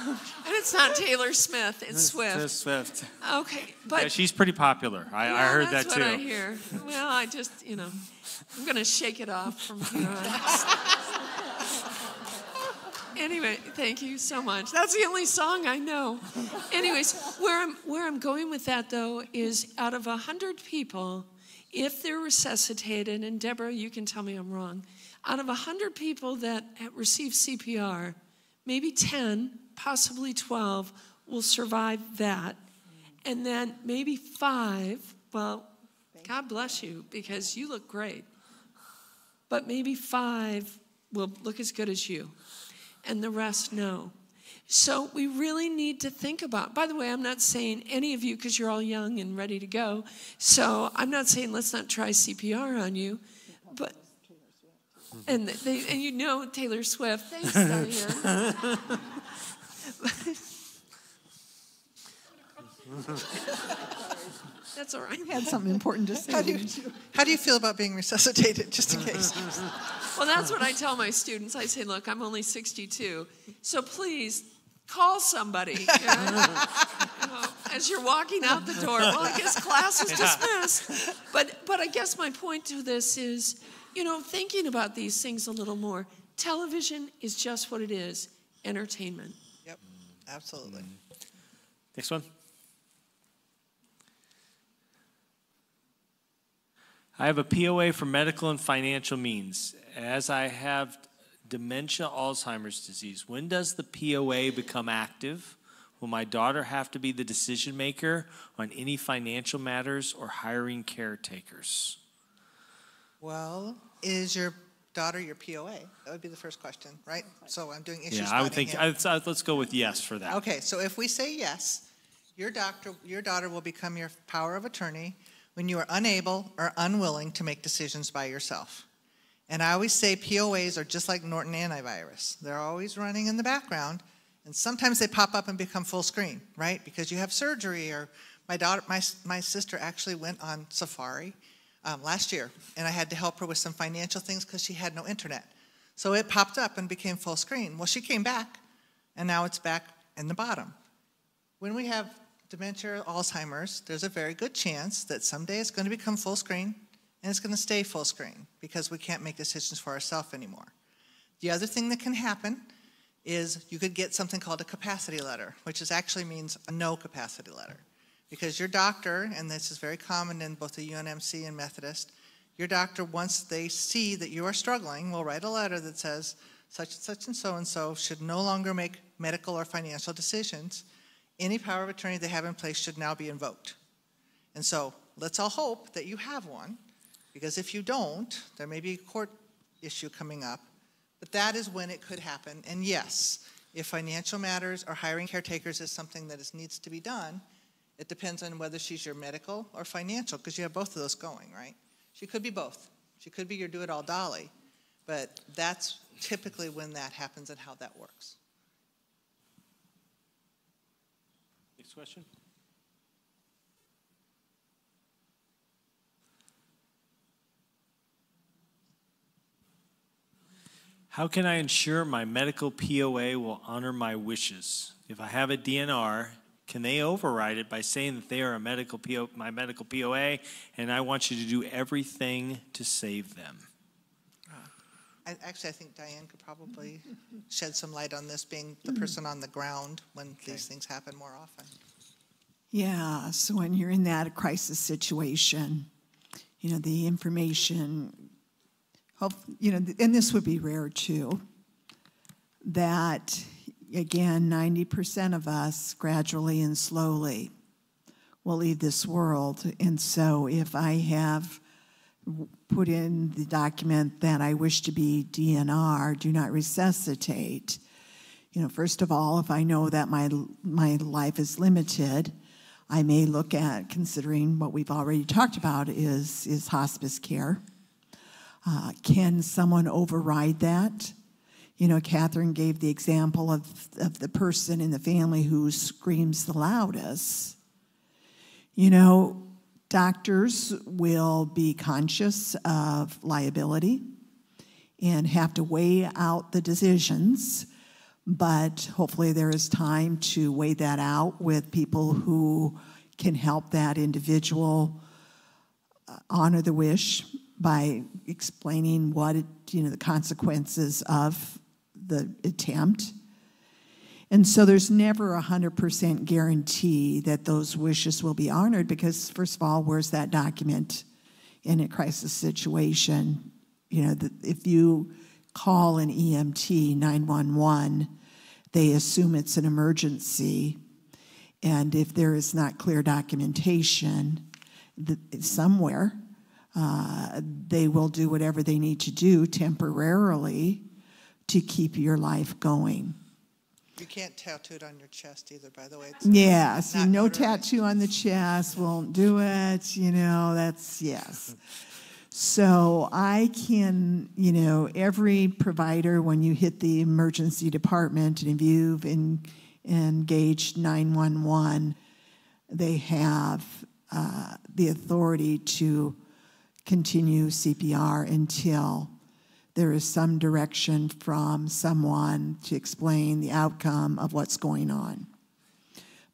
And it's not Taylor Smith, it's Swift. Swift. Okay, but yeah, she's pretty popular. I heard that too. That's what I hear. Well, I just, I'm going to shake it off from here on. Anyway, thank you so much. That's the only song I know. Anyways, where I'm going with that, though, is out of 100 people, if they're resuscitated, and Deborah, you can tell me I'm wrong, out of 100 people that receive CPR, maybe 10, possibly 12, will survive that. And then maybe 5, well, God bless you, because you look great. But maybe 5 will look as good as you. And the rest, no. So we really need to think about, by the way, I'm not saying any of you, because you're all young and ready to go, so I'm not saying let's not try CPR on you, but, and Taylor Swift, thanks, Diane. That's all right. You had something important to say. How do you feel about being resuscitated, just in case? Well, that's what I tell my students. I say, look, I'm only 62, so please call somebody as you're walking out the door. Well, I guess class is dismissed. But I guess my point to this is, thinking about these things a little more. Television is just what it is, entertainment. Yep, absolutely. Next one. I have a POA for medical and financial means. As I have dementia, Alzheimer's disease, when does the POA become active? Will my daughter have to be the decision maker on any financial matters or hiring caretakers? Well, is your daughter your POA? That would be the first question, right? So I'm doing issues. Yeah, I would think, let's go with yes for that. Okay, so if we say yes, your daughter will become your power of attorney when you are unable or unwilling to make decisions by yourself. And I always say POAs are just like Norton antivirus. They're always running in the background, and sometimes they pop up and become full screen, right? Because you have surgery, or my sister actually went on Safari last year, and I had to help her with some financial things because she had no internet. So it popped up and became full screen. Well, she came back, and now it's back in the bottom. When we have dementia, Alzheimer's, there's a very good chance that someday it's going to become full screen, and it's going to stay full screen because we can't make decisions for ourselves anymore. The other thing that can happen is you could get something called a capacity letter, which actually means a no capacity letter. Because your doctor, and this is very common in both the UNMC and Methodist, your doctor, once they see that you are struggling, will write a letter that says such and so should no longer make medical or financial decisions. Any power of attorney they have in place should now be invoked. And so let's all hope that you have one, because if you don't, there may be a court issue coming up, but that is when it could happen. And yes, if financial matters or hiring caretakers is something that needs to be done, it depends on whether she's your medical or financial, because you have both of those going, right? She could be both. She could be your do-it-all dolly, but that's typically when that happens and how that works. Next question. How can I ensure my medical POA will honor my wishes? If I have a DNR, can they override it by saying that they are a my medical POA, and I want you to do everything to save them? I think Diane could probably shed some light on this, being the person on the ground when these things happen more often. Yeah, so when you're in that crisis situation, the information, and this would be rare too, that again, 90% of us gradually and slowly will leave this world. And so if I have put in the document that I wish to be DNR, do not resuscitate, You know, first of all, if I know that my life is limited, I may look at considering what we've already talked about is hospice care. Can someone override that? You know, Catherine gave the example of the person in the family who screams the loudest. You know, doctors will be conscious of liability and have to weigh out the decisions, but hopefully there is time to weigh that out with people who can help that individual honor the wish by explaining what the consequences of the attempt. And so there's never 100% guarantee that those wishes will be honored because, first of all, where's that document in a crisis situation? You know, if you call an EMT 911, they assume it's an emergency. And if there is not clear documentation somewhere, they will do whatever they need to do temporarily to keep your life going. You can't tattoo it on your chest either, by the way. Yes, no tattoo on the chest won't do it, you know, that's, yes. So I can, you know, every provider, when you hit the emergency department and if you've engaged 911, they have the authority to continue CPR until there is some direction from someone to explain the outcome of what's going on.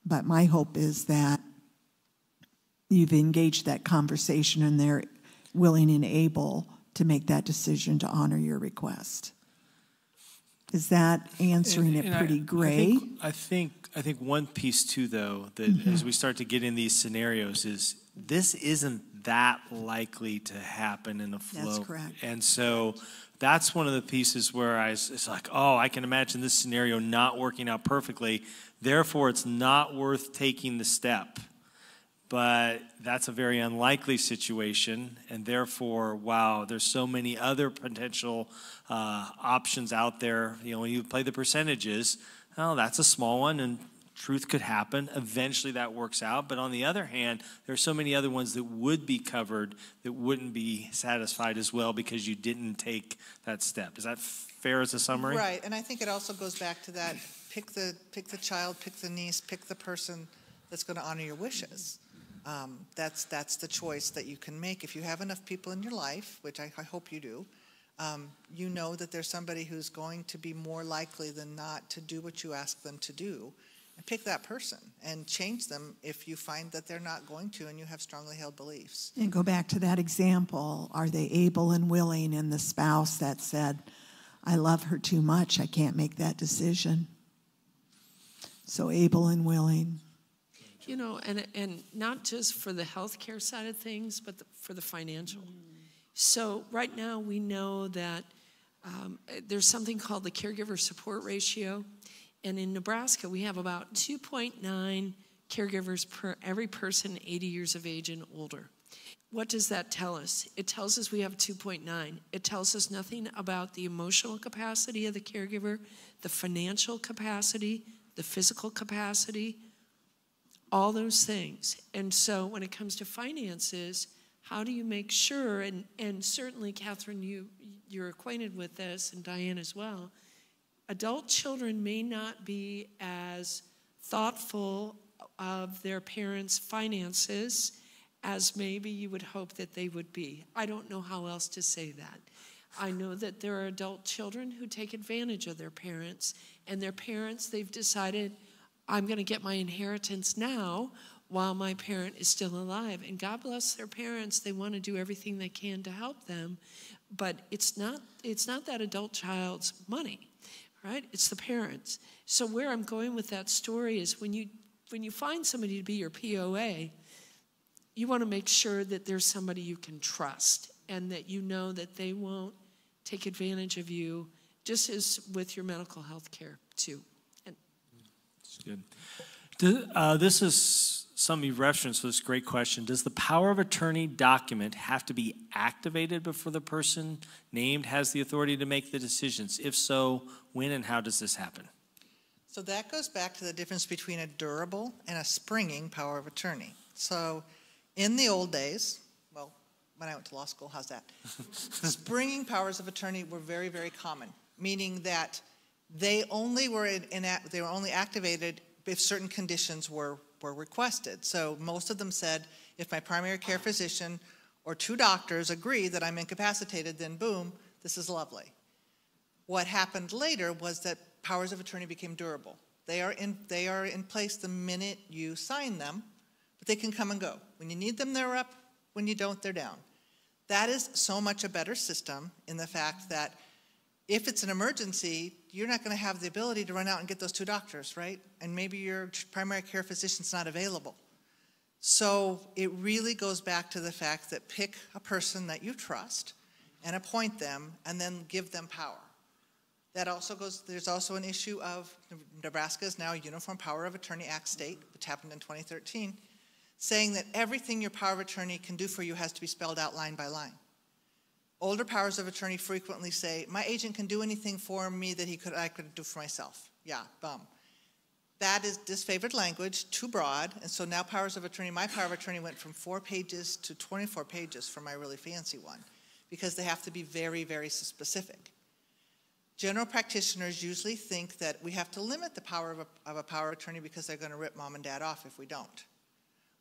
But my hope is that you've engaged that conversation and they're willing and able to make that decision to honor your request. Is that answering it pretty great? I think one piece too, though, that as we start to get in these scenarios is this isn't that likely to happen in the flow. That's correct. And so that's one of the pieces where it's like, oh, I can imagine this scenario not working out perfectly. Therefore, it's not worth taking the step. But that's a very unlikely situation, and therefore, wow, there's so many other potential options out there. You know, when you play the percentages, oh, that's a small one, and truth could happen. Eventually that works out. But on the other hand, there are so many other ones that would be covered that wouldn't be satisfied as well because you didn't take that step. Is that fair as a summary? Right, and I think it also goes back to that, pick the child, pick the niece, pick the person that's going to honor your wishes. That's the choice that you can make. If you have enough people in your life, which I hope you do, you know that there's somebody who's going to be more likely than not to do what you ask them to do. And pick that person and change them if you find that they're not going to and you have strongly held beliefs. And go back to that example. Are they able and willing? And the spouse that said, I love her too much, I can't make that decision. So able and willing. You know, and not just for the healthcare side of things, but for the financial. So right now we know that there's something called the caregiver support ratio. And in Nebraska, we have about 2.9 caregivers per every person 80 years of age and older. What does that tell us? It tells us we have 2.9. It tells us nothing about the emotional capacity of the caregiver, the financial capacity, the physical capacity, all those things. And so when it comes to finances, how do you make sure, and certainly, Catherine, you're acquainted with this, and Diane as well, adult children may not be as thoughtful of their parents' finances as maybe you would hope that they would be. I don't know how else to say that. I know that there are adult children who take advantage of their parents, and their parents, they've decided, I'm going to get my inheritance now while my parent is still alive. And God bless their parents. They want to do everything they can to help them, but it's not that adult child's money. Right? It's the parents. So where I'm going with that story is when you find somebody to be your POA, you want to make sure that there's somebody you can trust and that you know that they won't take advantage of you, just as with your medical health care too. That's good. This is something you've referenced, so this is a great question. Does the power of attorney document have to be activated before the person named has the authority to make the decisions? If so, when and how does this happen? So that goes back to the difference between a durable and a springing power of attorney. So in the old days, well, when I went to law school, how's that? Springing powers of attorney were very, very common, meaning that they only were they were only activated if certain conditions were requested. So most of them said, if my primary care physician or 2 doctors agree that I'm incapacitated, then boom, this is lovely. What happened later was that powers of attorney became durable. They are in place the minute you sign them, but they can come and go. When you need them, they're up. When you don't, they're down. That is so much a better system in the fact that if it's an emergency, you're not going to have the ability to run out and get those 2 doctors, right? And maybe your primary care physician's not available. So it really goes back to the fact that pick a person that you trust and appoint them and then give them power. That also goes, there's also an issue of Nebraska is now a Uniform Power of Attorney Act state, which happened in 2013, saying that everything your power of attorney can do for you has to be spelled out line by line. Older powers of attorney frequently say, my agent can do anything for me that I could do for myself. Yeah, bum. That is disfavored language, too broad, and so now powers of attorney, my power of attorney went from 4 pages to 24 pages for my really fancy one, because they have to be very, very specific. General practitioners usually think that we have to limit the power of a power of attorney because they're going to rip mom and dad off if we don't.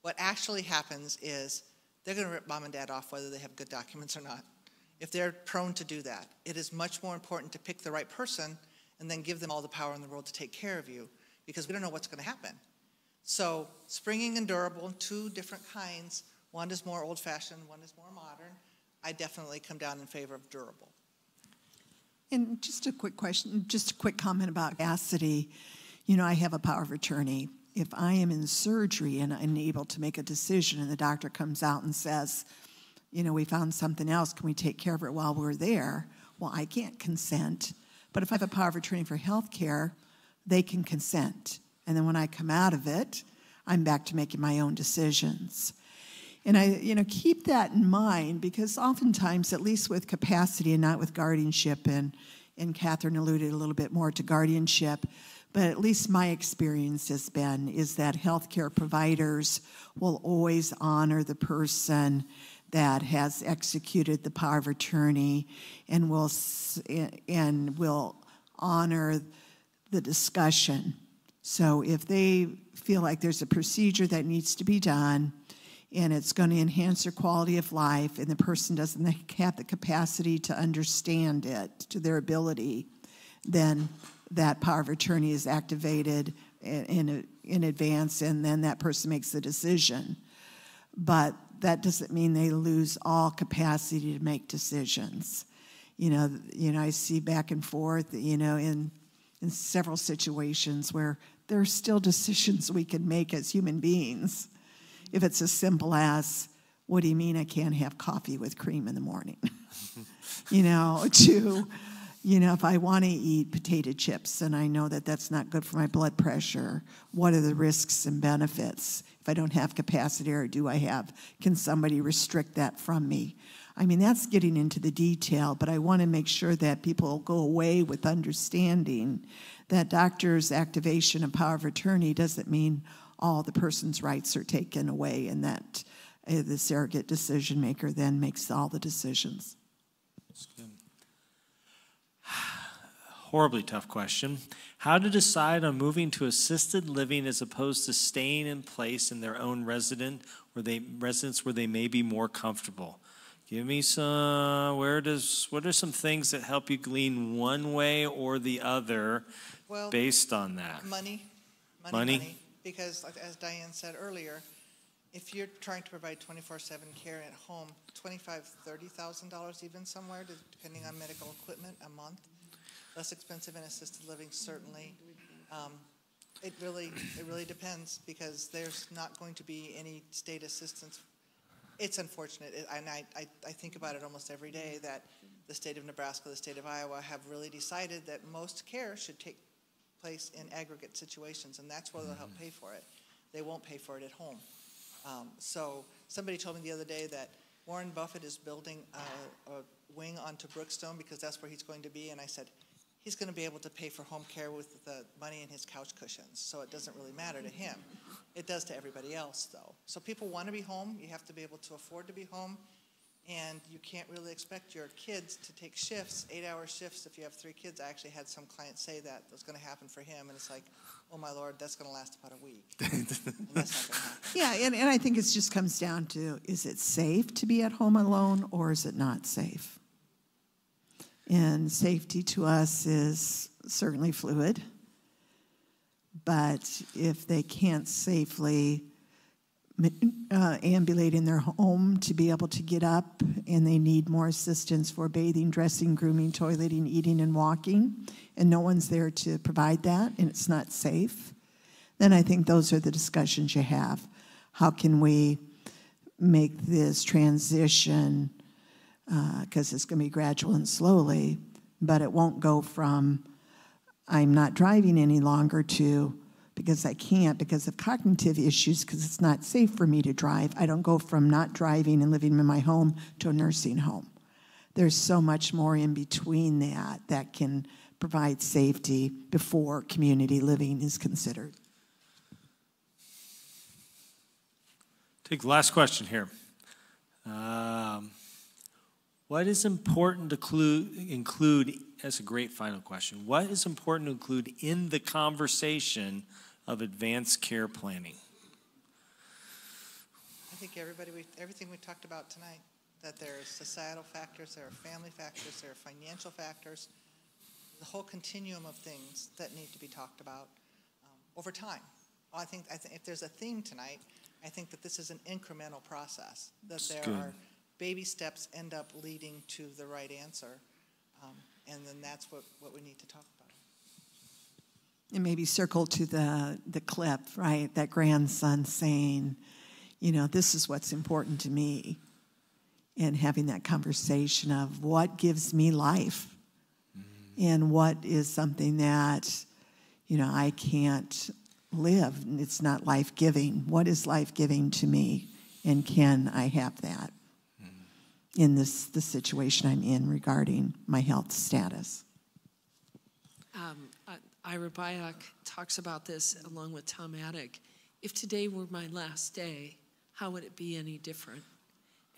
What actually happens is they're going to rip mom and dad off whether they have good documents or not. If they're prone to do that, it is much more important to pick the right person and then give them all the power in the world to take care of you, because we don't know what's going to happen. So springing and durable, 2 different kinds. One is more old-fashioned, one is more modern. I definitely come down in favor of durable. And just a quick question, just a quick comment about capacity. You know, I have a power of attorney. If I am in surgery and I'm able to make a decision and the doctor comes out and says, you know, we found something else, can we take care of it while we're there? Well, I can't consent. But if I have a power of attorney for health care, they can consent. And then when I come out of it, I'm back to making my own decisions. And I, you know, keep that in mind, because oftentimes, at least with capacity and not with guardianship, and Catherine alluded a little bit more to guardianship, but at least my experience has been is that healthcare providers will always honor the person that has executed the power of attorney and will honor the discussion. So if they feel like there's a procedure that needs to be done and it's going to enhance their quality of life and the person doesn't have the capacity to understand it to their ability, then that power of attorney is activated in advance, and then that person makes the decision. But that doesn't mean they lose all capacity to make decisions. You know, I see back and forth, you know, in several situations where there are still decisions we can make as human beings. If it's as simple as, what do you mean I can't have coffee with cream in the morning? You know, to, you know, if I want to eat potato chips and I know that that's not good for my blood pressure, what are the risks and benefits? If I don't have capacity, or can somebody restrict that from me? I mean, that's getting into the detail, but I want to make sure that people go away with understanding that doctor's activation of power of attorney doesn't mean all the person's rights are taken away, and that the surrogate decision maker then makes all the decisions. That's good. Horribly tough question. How to decide on moving to assisted living as opposed to staying in place in their own residence where they may be more comfortable? Give me some, what are some things that help you glean one way or the other based on that? Money. Because as Diane said earlier, if you're trying to provide 24/7 care at home, $25,000, $30,000 even somewhere, depending on medical equipment, a month. Less expensive in assisted living, certainly. It really depends, because there's not going to be any state assistance. It's unfortunate, and I think about it almost every day, that the state of Nebraska, the state of Iowa have really decided that most care should take place in aggregate situations, and that's where they'll help pay for it. They won't pay for it at home. So somebody told me the other day that Warren Buffett is building a wing onto Brookstone because that's where he's going to be, and I said, he's going to be able to pay for home care with the money in his couch cushions, so it doesn't really matter to him. It does to everybody else, though. So people want to be home. You have to be able to afford to be home, and you can't really expect your kids to take shifts, 8-hour shifts if you have 3 kids. I actually had some clients say that was going to happen for him, and it's like, oh my Lord, that's going to last about a week. And that's not going to happen. Yeah, and I think it just comes down to, is it safe to be at home alone, or is it not safe? And safety to us is certainly fluid, but if they can't safely ambulate in their home to be able to get up, and they need more assistance for bathing, dressing, grooming, toileting, eating, and walking, and no one's there to provide that, and it's not safe, then I think those are the discussions you have. How can we make this transition, because it's going to be gradual and slowly, but it won't go from I'm not driving any longer to because I can't because of cognitive issues, because it's not safe for me to drive. I don't go from not driving and living in my home to a nursing home. There's so much more in between that can provide safety before community living is considered. Take the last question here. What is important to include, that's a great final question, what is important to include in the conversation of advanced care planning? I think everything we talked about tonight, that there are societal factors, there are family factors, there are financial factors, the whole continuum of things that need to be talked about over time. I think if there's a theme tonight, I think that this is an incremental process, that there are baby steps end up leading to the right answer, and then that's what we need to talk about. And maybe circle to the clip, right? That grandson saying, you know, this is what's important to me, and having that conversation of what gives me life, and what is something that, you know, I can't live, and it's not life-giving. What is life-giving to me, and can I have that in the situation I'm in regarding my health status? Ira Byock talks about this along with Tom Attic. If today were my last day, how would it be any different?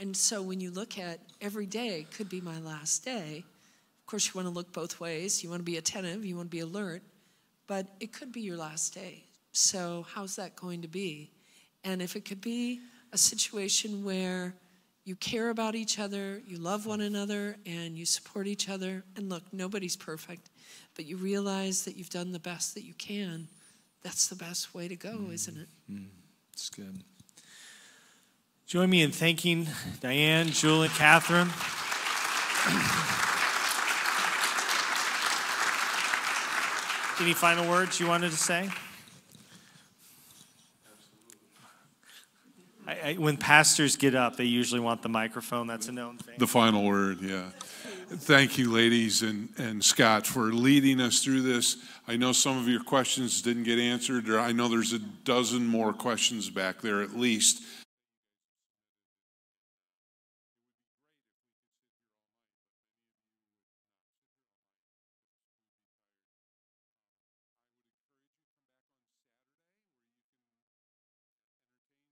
And so when you look at every day could be my last day, of course you want to look both ways. You want to be attentive, you want to be alert, but it could be your last day. So how's that going to be? And if it could be a situation where you care about each other, you love one another, and you support each other, and look, nobody's perfect, but you realize that you've done the best that you can, that's the best way to go, isn't it? That's good. Join me in thanking Diane, Julie, Catherine. Any final words you wanted to say? When pastors get up, they usually want the microphone. That's a known thing. The final word, yeah. Thank you, ladies and Scott, for leading us through this. I know some of your questions didn't get answered, or I know there's a dozen more questions back there at least.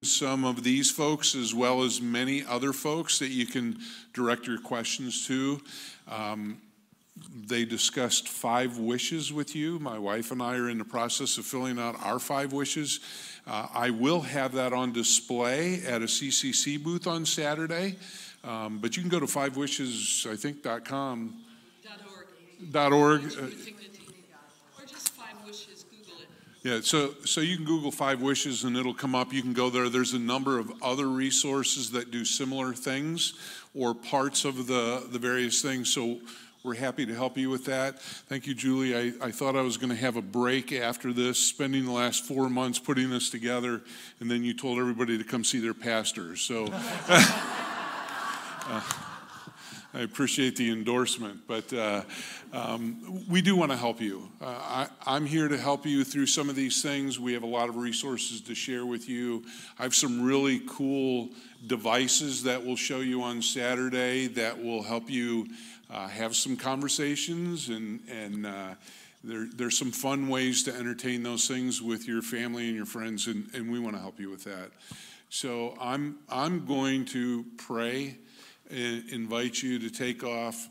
Some of these folks, as well as many other folks that you can direct your questions to. They discussed 5 wishes with you. My wife and I are in the process of filling out our 5 wishes. I will have that on display at a CCC booth on Saturday, but you can go to 5wishes, I think, .com. .org. Or just 5 Wishes, Google it. Yeah, so you can Google 5 Wishes and it'll come up. You can go there. There's a number of other resources that do similar things or parts of the various things. So we're happy to help you with that. Thank you, Julie. I thought I was going to have a break after this, spending the last 4 months putting this together, and then you told everybody to come see their pastor. So I appreciate the endorsement, but we do want to help you. I'm here to help you through some of these things. We have a lot of resources to share with you. I have some really cool devices that we'll show you on Saturday that will help you have some conversations, and there's some fun ways to entertain those things with your family and your friends, and we want to help you with that. So I'm going to pray and invite you to take off,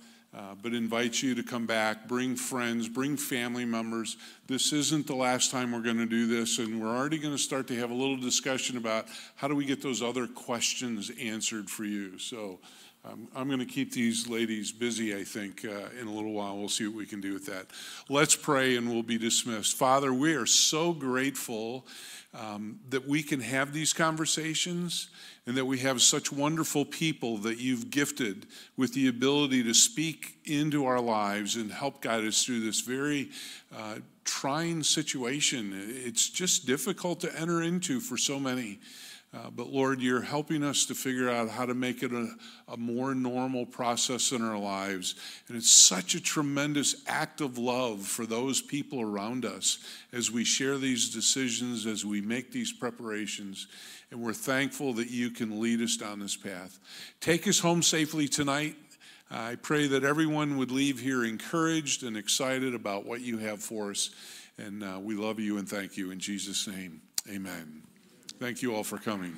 but invite you to come back, bring friends, bring family members. This isn't the last time we're going to do this, and we're already going to start to have a little discussion about how do we get those other questions answered for you. So I'm going to keep these ladies busy, I think, in a little while. We'll see what we can do with that. Let's pray and we'll be dismissed. Father, we are so grateful that we can have these conversations and that we have such wonderful people that you've gifted with the ability to speak into our lives and help guide us through this very trying situation. It's just difficult to enter into for so many. But Lord, you're helping us to figure out how to make it a more normal process in our lives. And it's such a tremendous act of love for those people around us as we share these decisions, as we make these preparations. And we're thankful that you can lead us down this path. Take us home safely tonight. I pray that everyone would leave here encouraged and excited about what you have for us. And we love you and thank you in Jesus' name. Amen. Thank you all for coming.